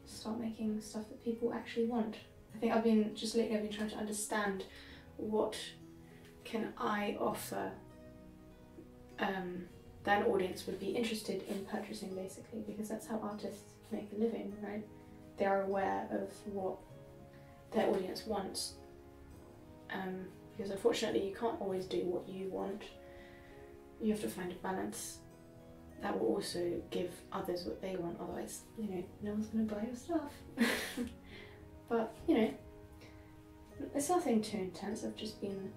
start making stuff that people actually want. I think lately I've been trying to understand what can I offer that an audience would be interested in purchasing, basically, because that's how artists make a living, right? They are aware of what their audience wants. Because unfortunately you can't always do what you want. You have to find a balance that will also give others what they want, otherwise, you know, no one's going to buy your stuff. But, you know, it's nothing too intense. I've just been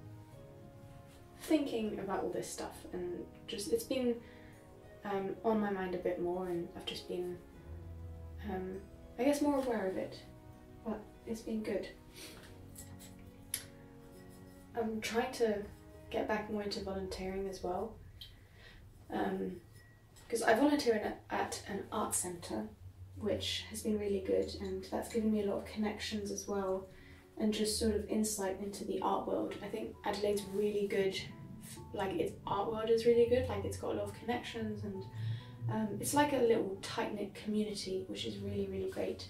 thinking about all this stuff, and it's been on my mind a bit more, and I've just been, I guess, more aware of it, but it's been good. I'm trying to get back more into volunteering as well, because I volunteer at an art centre, which has been really good, and that's given me a lot of connections as well, and just sort of insight into the art world. I think Adelaide's really good, like its art world is really good, like it's got a lot of connections, and it's like a little tight-knit community, which is really, really great.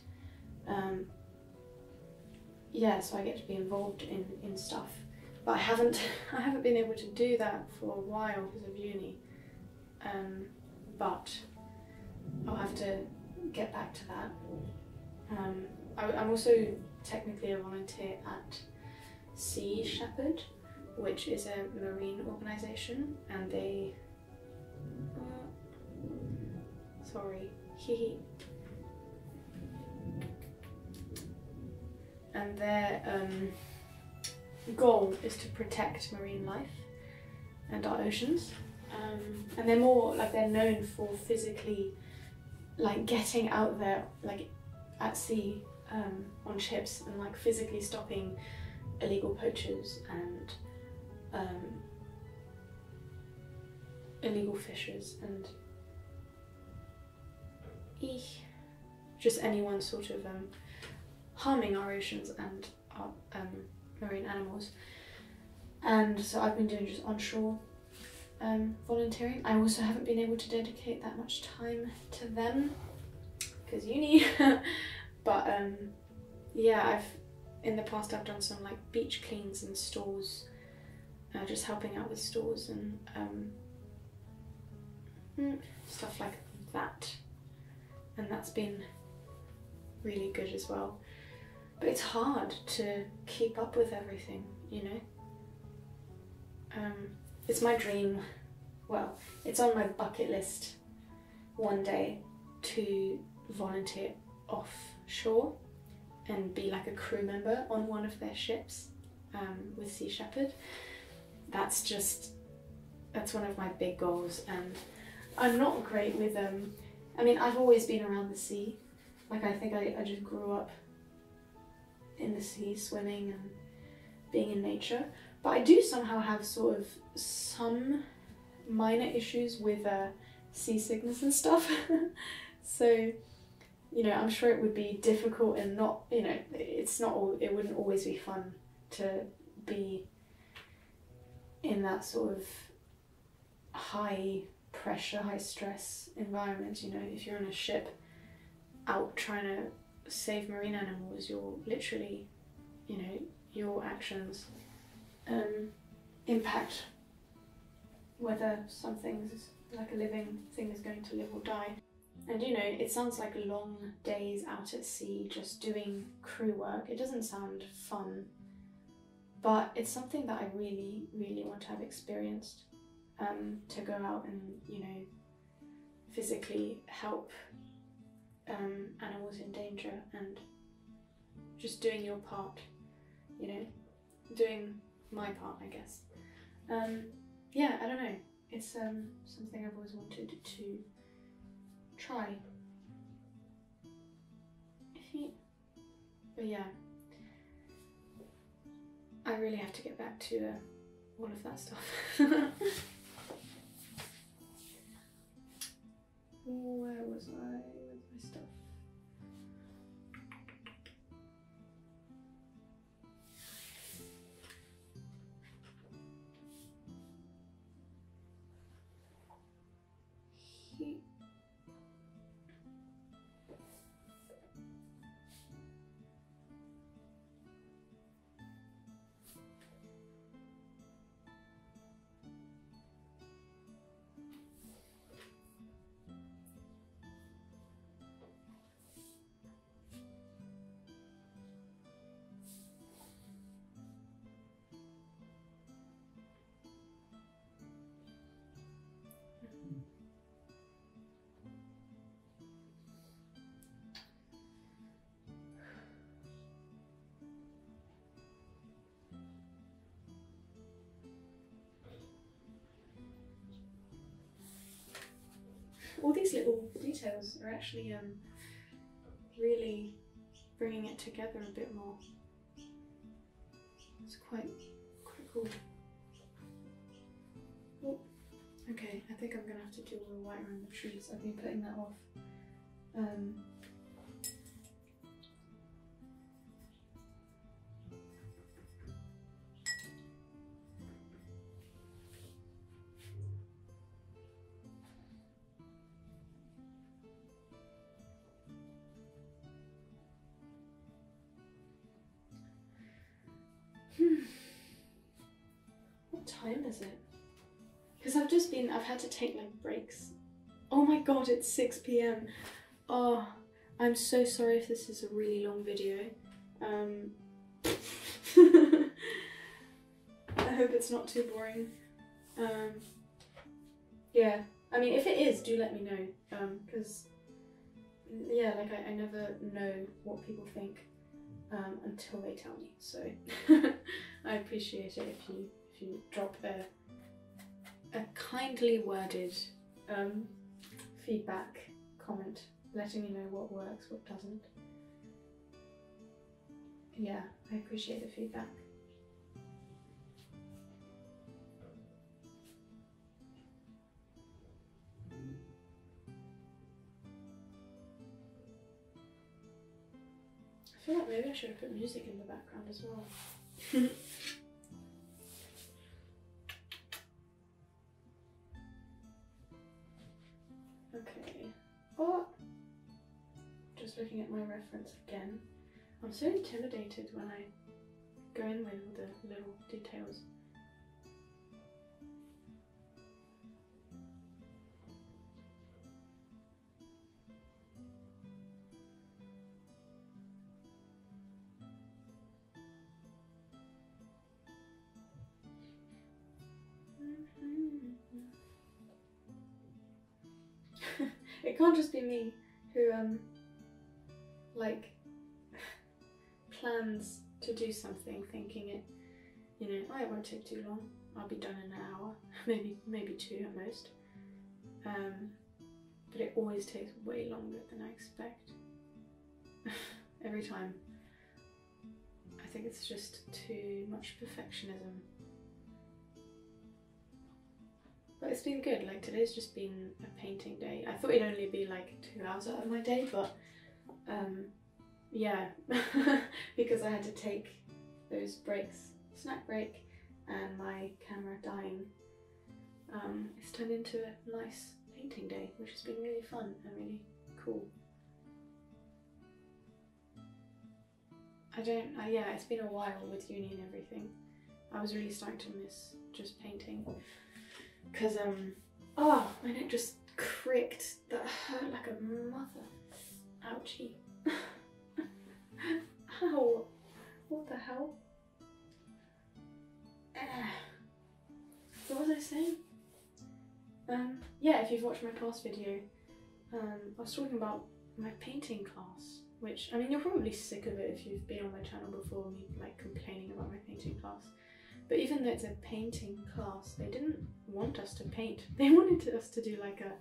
Yeah, so I get to be involved in stuff, but I haven't been able to do that for a while because of uni, but I'll have to get back to that. I'm also technically a volunteer at Sea Shepherd, which is a marine organisation, and they and their goal is to protect marine life and our oceans, and they're known for physically, like, getting out there, like at sea, on ships, and like physically stopping illegal poachers and illegal fishers and just anyone sort of harming our oceans and our marine animals. And so I've been doing just onshore volunteering. I also haven't been able to dedicate that much time to them because uni. But yeah, in the past I've done some like beach cleans in stores, just helping out with stores and stuff like that, and that's been really good as well. But it's hard to keep up with everything, you know. It's my dream, well, it's on my bucket list one day to volunteer offshore and be like a crew member on one of their ships with Sea Shepherd. That's one of my big goals, and I'm not great with, I I mean, I've always been around the sea. Like, I think I just grew up in the sea, swimming and being in nature. But I do somehow have sort of some minor issues with seasickness and stuff. So, you know, I'm sure it would be difficult and not, you know, it wouldn't always be fun to be in that sort of high pressure, high stress environment. You know, if you're on a ship out trying to save marine animals, you're literally, you know, your actions impact whether something's like a living thing is going to live or die. And you know, it sounds like long days out at sea just doing crew work. It doesn't sound fun, but it's something that I really, really want to have experienced. To go out and, you know, physically help animals in danger and just doing your part, you know, doing my part, I guess. Yeah, I don't know. It's something I've always wanted to try. But yeah, I really have to get back to all of that stuff. Where was I with my stuff? All these little details are actually really bringing it together a bit more. It's quite cool. Oh, okay, I think I'm gonna have to do all the white around the trees. I've been putting that off. What time is it? Because I've had to take like breaks. Oh my god, it's 6 PM. Oh, I'm so sorry if this is a really long video. I hope it's not too boring. Yeah, I mean, if it is, do let me know. Because, yeah, like I never know what people think until they tell me. So I appreciate it if you drop a kindly worded feedback comment, letting me know what works, what doesn't. Yeah, I appreciate the feedback. I feel like maybe I should have put music in the background as well. Okay. Oh! Just looking at my reference again. I'm so intimidated when I go in with all the little details. It can't just be me who like plans to do something thinking it, you know, oh, it won't take too long, I'll be done in an hour, maybe 2 at most. but it always takes way longer than I expect. Every time. I think it's just too much perfectionism. But it's been good, like today's just been a painting day. I thought it'd only be like 2 hours out of my day, but yeah, because I had to take those breaks, snack break and my camera dying, it's turned into a nice painting day, which has been really fun and really cool. Yeah, it's been a while with uni and everything. I was really starting to miss just painting. Because, oh, my neck just cricked. That hurt like a mother. Ouchie. Ow. What the hell? So what was I saying? Yeah, if you've watched my class video, I was talking about my painting class, which, I mean, you're probably sick of it if you've been on my channel before, me like complaining about my painting class. But even though it's a painting class, they didn't want us to paint. They wanted us to do like a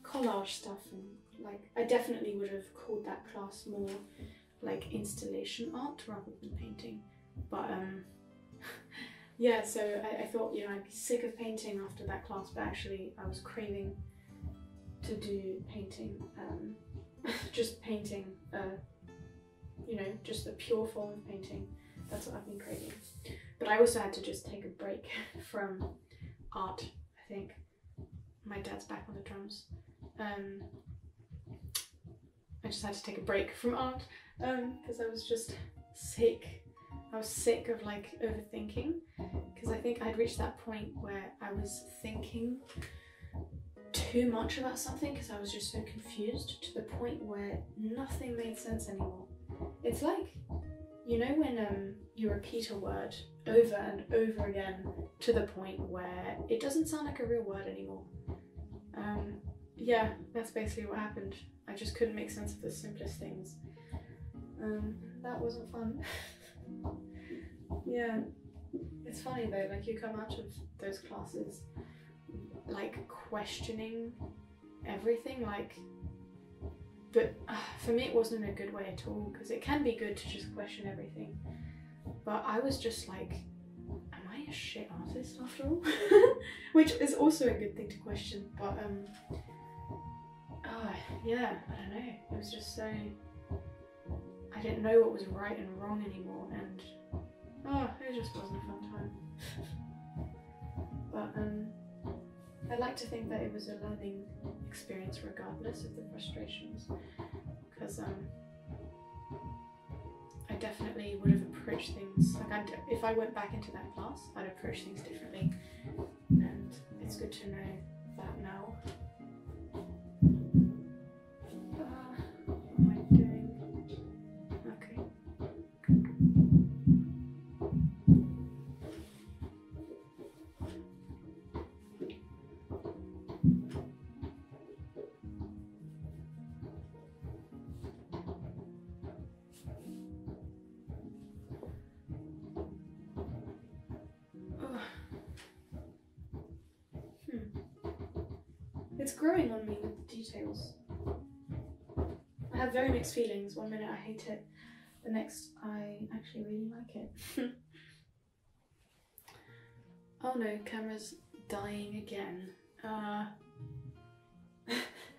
collage stuff, and like I definitely would have called that class more like installation art rather than painting. But yeah, so I thought, you know, I'd be sick of painting after that class, but actually I was craving to do painting, just painting, you know, just the pure form of painting. That's what I've been craving. But I also had to just take a break from art, I think. My dad's back on the drums. I just had to take a break from art because I was just sick. I was sick of like overthinking, because I think I'd reached that point where I was thinking too much about something because I was just so confused, to the point where nothing made sense anymore. It's like, you know, when you repeat a word over and over again to the point where it doesn't sound like a real word anymore. Yeah, that's basically what happened. I just couldn't make sense of the simplest things. That wasn't fun. Yeah, it's funny though, like you come out of those classes like questioning everything, like, but for me it wasn't in a good way at all, because it can be good to just question everything, but I was just like, am I a shit artist after all? Which is also a good thing to question, but yeah, I don't know, it was just so, I didn't know what was right and wrong anymore, and it just wasn't a fun time. But I like to think that it was a learning experience regardless of the frustrations, because I definitely would have approached things, like if I went back into that class, I'd approach things differently, and it's good to know that now. What am I doing? Okay. It's growing on me with the details. I have very mixed feelings. One minute I hate it, the next I actually really like it. Oh no, camera's dying again. I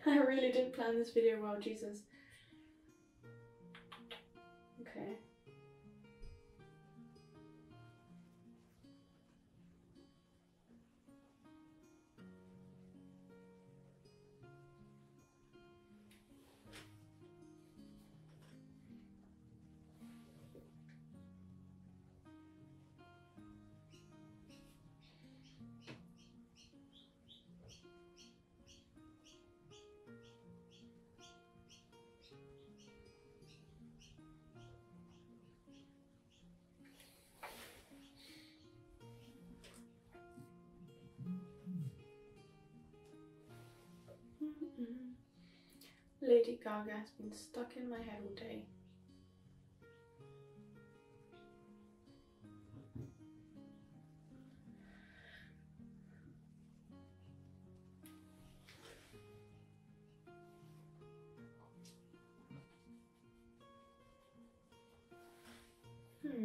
really didn't plan this video well, Jesus. Okay. Lady Gaga has been stuck in my head all day. I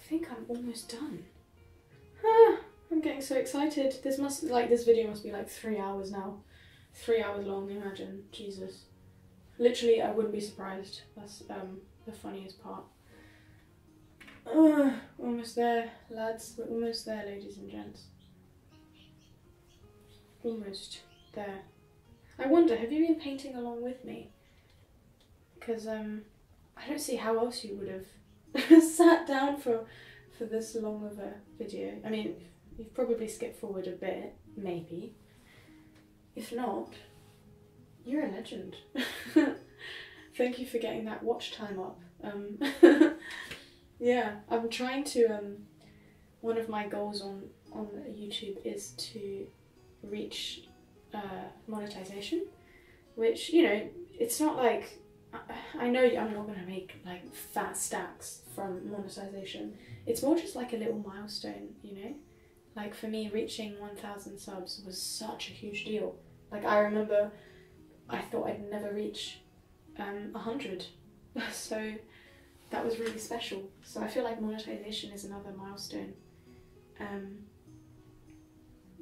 think I'm almost done. I'm getting so excited. This video must be like 3 hours now. 3 hours long, imagine. Jesus. Literally, I wouldn't be surprised. That's the funniest part. Almost there, lads. We're almost there, ladies and gents. Almost there. I wonder, have you been painting along with me? Because I don't see how else you would have sat down for this long of a video. I mean, you've probably skipped forward a bit, maybe. If not, you're a legend. Thank you for getting that watch time up. Yeah, I'm trying to, one of my goals on YouTube is to reach monetization, which, you know, it's not like, I know I'm not going to make like fat stacks from monetization. It's more just like a little milestone, you know? Like for me, reaching 1,000 subs was such a huge deal. Like I remember I thought I'd never reach 100. So that was really special. So I feel like monetization is another milestone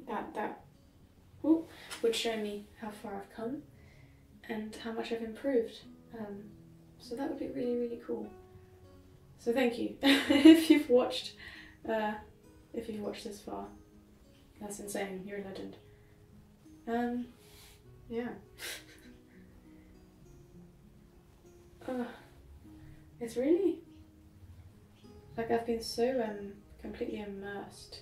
that would show me how far I've come and how much I've improved. So that would be really, really cool. So thank you if you've watched this far. That's insane. You're a legend. Yeah. It's really like I've been so completely immersed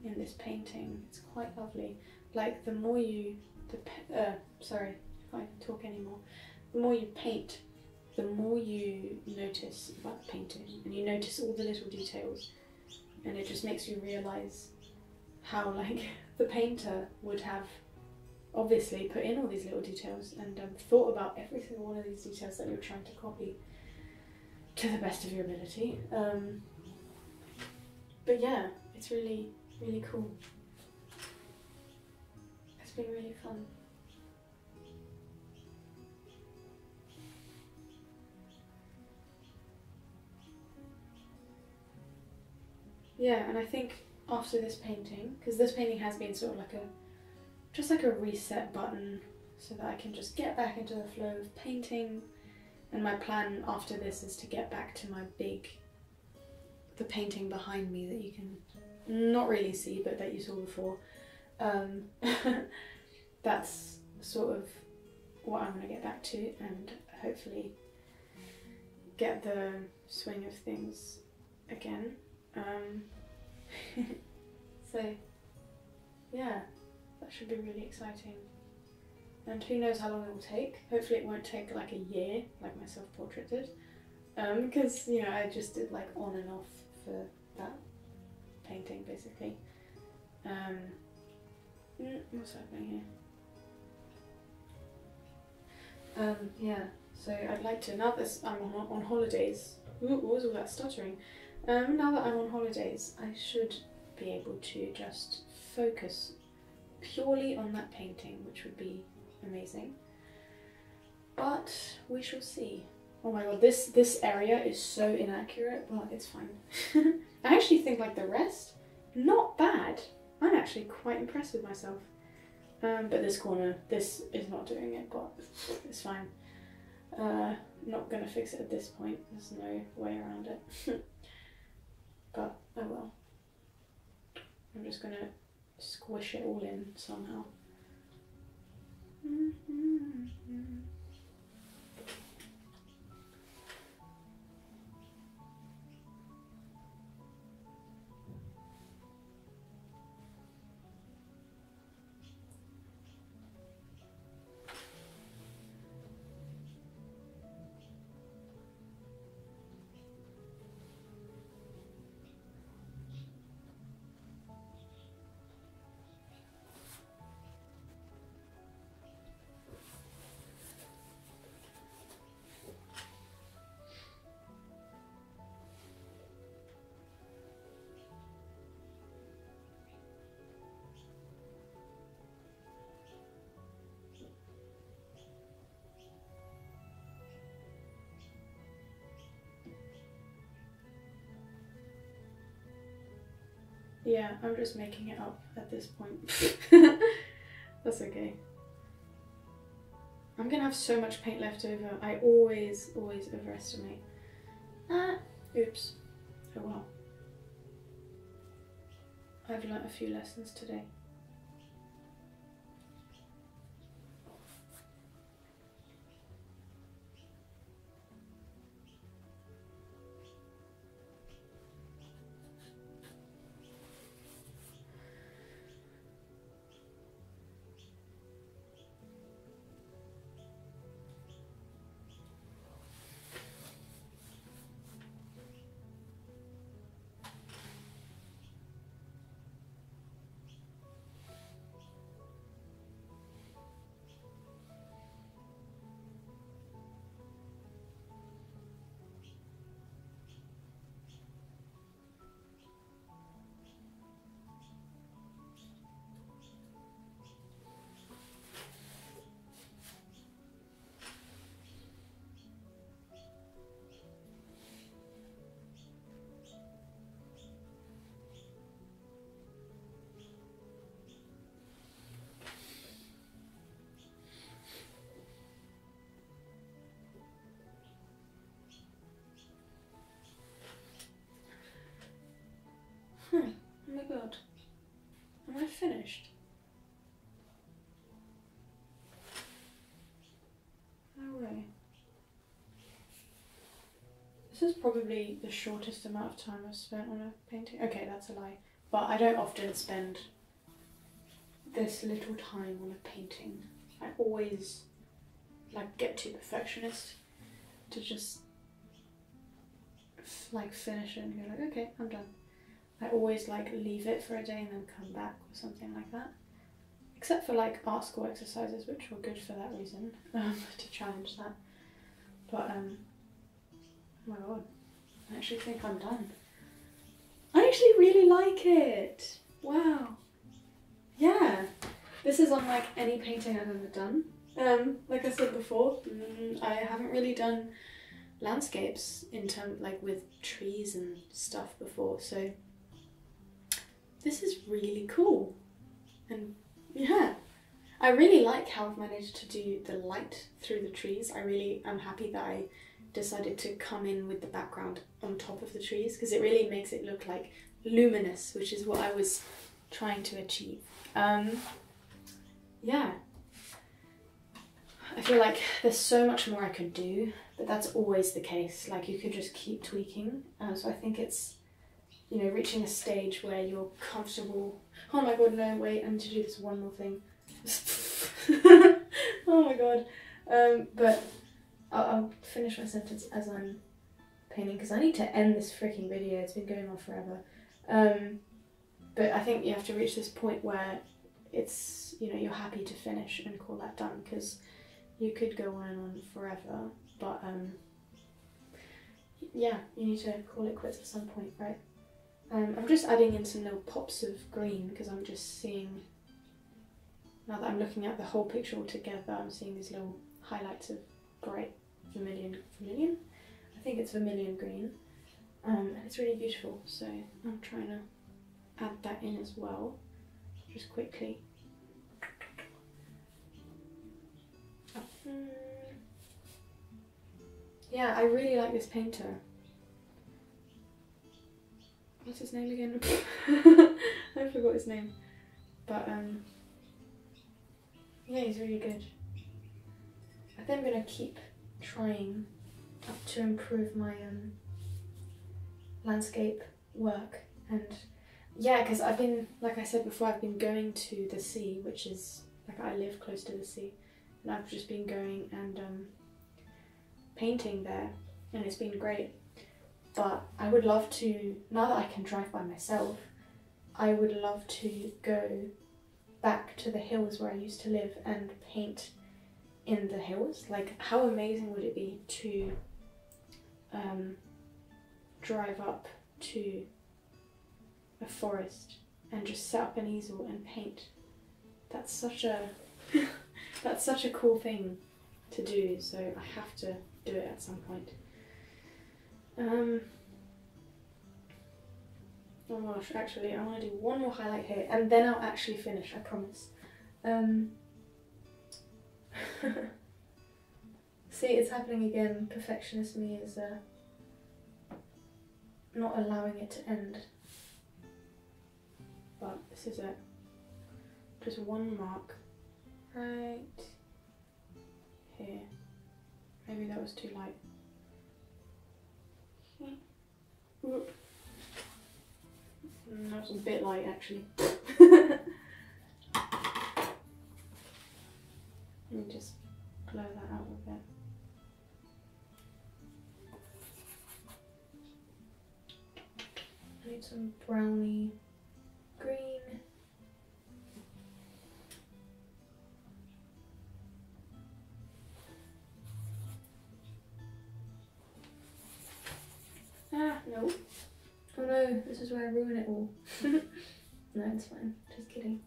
in this painting. It's quite lovely. Like the more you, sorry, I can't talk anymore. The more you paint, the more you notice about painting, and you notice all the little details, and it just makes you realise how like the painter would have obviously put in all these little details and thought about every single one of these details that you're trying to copy to the best of your ability. But yeah, it's really, really cool. It's been really fun. Yeah, and I think after this painting, because this painting has been sort of like just like a reset button so that I can just get back into the flow of painting, and my plan after this is to get back to my the painting behind me that you can not really see but that you saw before. That's sort of what I'm going to get back to, and hopefully get the swing of things again. So yeah, that should be really exciting, and who knows how long it will take. Hopefully it won't take like a year like my self-portrait did, because you know I just did like on and off for that painting basically. What's happening here? Yeah, so I'd like to, now that I'm on holidays, what was all that stuttering? Now that I'm on holidays, I should be able to just focus purely on that painting, which would be amazing. But we shall see. Oh my god, this area is so inaccurate, but it's fine. I actually think like the rest, not bad. I'm actually quite impressed with myself. But this corner, this is not doing it, but it's fine. Not gonna fix it at this point, there's no way around it. But oh well. I'm just gonna squish it all in somehow. Yeah, I'm just making it up at this point. That's okay. I'm gonna have so much paint left over. I always overestimate. Oops. Oh well. I've learnt a few lessons today. Oh my god. Am I finished? No way. This is probably the shortest amount of time I've spent on a painting. Okay, that's a lie. But I don't often spend this little time on a painting. I always like get too perfectionist to just like finish it and go like, okay, I'm done. I always like leave it for a day and then come back or something like that. Except for like art school exercises, which were good for that reason, to challenge that. But oh my god, I actually think I'm done. I actually really like it. Wow. Yeah, this is unlike any painting I've ever done. Like I said before, I haven't really done landscapes in terms like with trees and stuff before, so this is really cool. And yeah, I really like how I've managed to do the light through the trees. I really am happy that I decided to come in with the background on top of the trees because it really makes it look like luminous, which is what I was trying to achieve. Yeah, I feel like there's so much more I could do, but that's always the case. Like you could just keep tweaking. So I think it's, you know, reaching a stage where you're comfortable. Oh my god, no, wait, I need to do this one more thing. Oh my god. But I'll finish my sentence as I'm painting because I need to end this freaking video. It's been going on forever. But I think you have to reach this point where it's, you know, you're happy to finish and call that done, because you could go on and on forever, but yeah, you need to call it quits at some point, right? I'm just adding in some little pops of green because I'm just seeing, now that I'm looking at the whole picture all together, I'm seeing these little highlights of bright vermilion? I think it's vermilion green, and it's really beautiful, so I'm trying to add that in as well, just quickly. Yeah, I really like this painter. What's his name again? I forgot his name. But yeah, he's really good. I think I'm gonna keep trying to improve my landscape work. And yeah, because I've been, like I said before, I've been going to the sea, which is, like, I live close to the sea, and I've just been going and painting there, and it's been great. But I would love to, now that I can drive by myself, I would love to go back to the hills where I used to live and paint in the hills. Like, how amazing would it be to drive up to a forest and just set up an easel and paint? That's such a that's such a cool thing to do, so I have to do it at some point. Oh gosh, actually, I want to do one more highlight here and then I'll actually finish, I promise. See, it's happening again. Perfectionist me is not allowing it to end. But this is it. Just one mark right here. Maybe that was too light. Whoop. That was a bit light actually. Let me just blur that out a bit. I need some browny green. Ah, no. Oh no, this is where I ruin it all. No, it's fine. Just kidding.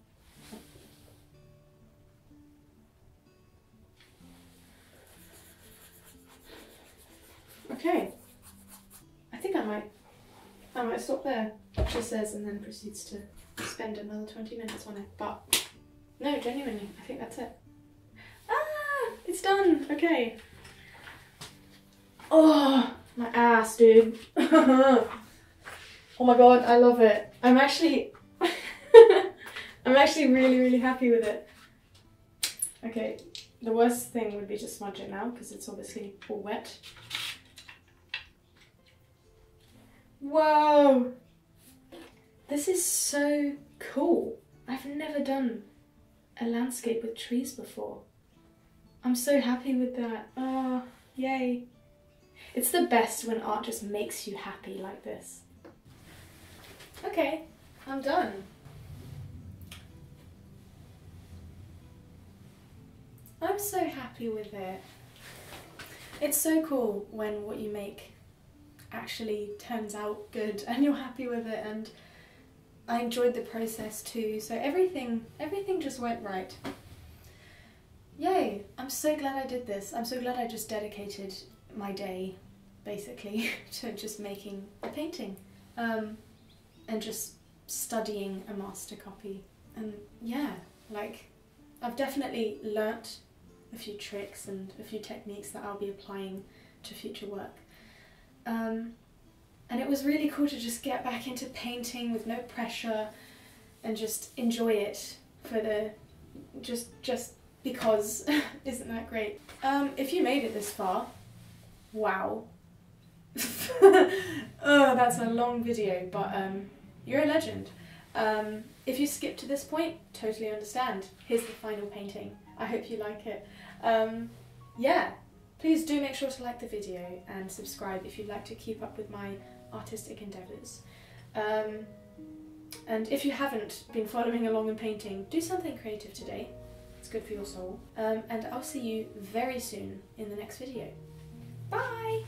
Okay. I think I might stop there, she says, and then proceeds to spend another 20 minutes on it. But no, genuinely, I think that's it. Ah, it's done. Okay. Oh, my ass, dude. Oh my god, I love it. I'm actually really happy with it. Okay, the worst thing would be to smudge it now because it's obviously all wet. Whoa! This is so cool. I've never done a landscape with trees before. I'm so happy with that. Oh, yay. It's the best when art just makes you happy like this. Okay, I'm done. I'm so happy with it. It's so cool when what you make actually turns out good and you're happy with it, and I enjoyed the process too, so everything just went right. Yay! I'm so glad I did this. I'm so glad I just dedicated my day basically to just making a painting and just studying a master copy. And yeah, like I've definitely learnt a few tricks and a few techniques that I'll be applying to future work. And it was really cool to just get back into painting with no pressure and just enjoy it for the just because. Isn't that great? If you made it this far, wow. Oh, that's a long video, but you're a legend. If you skip to this point, totally understand. Here's the final painting. I hope you like it. Yeah, please do make sure to like the video and subscribe if you'd like to keep up with my artistic endeavours. And if you haven't been following along in painting, do something creative today. It's good for your soul. And I'll see you very soon in the next video. Bye!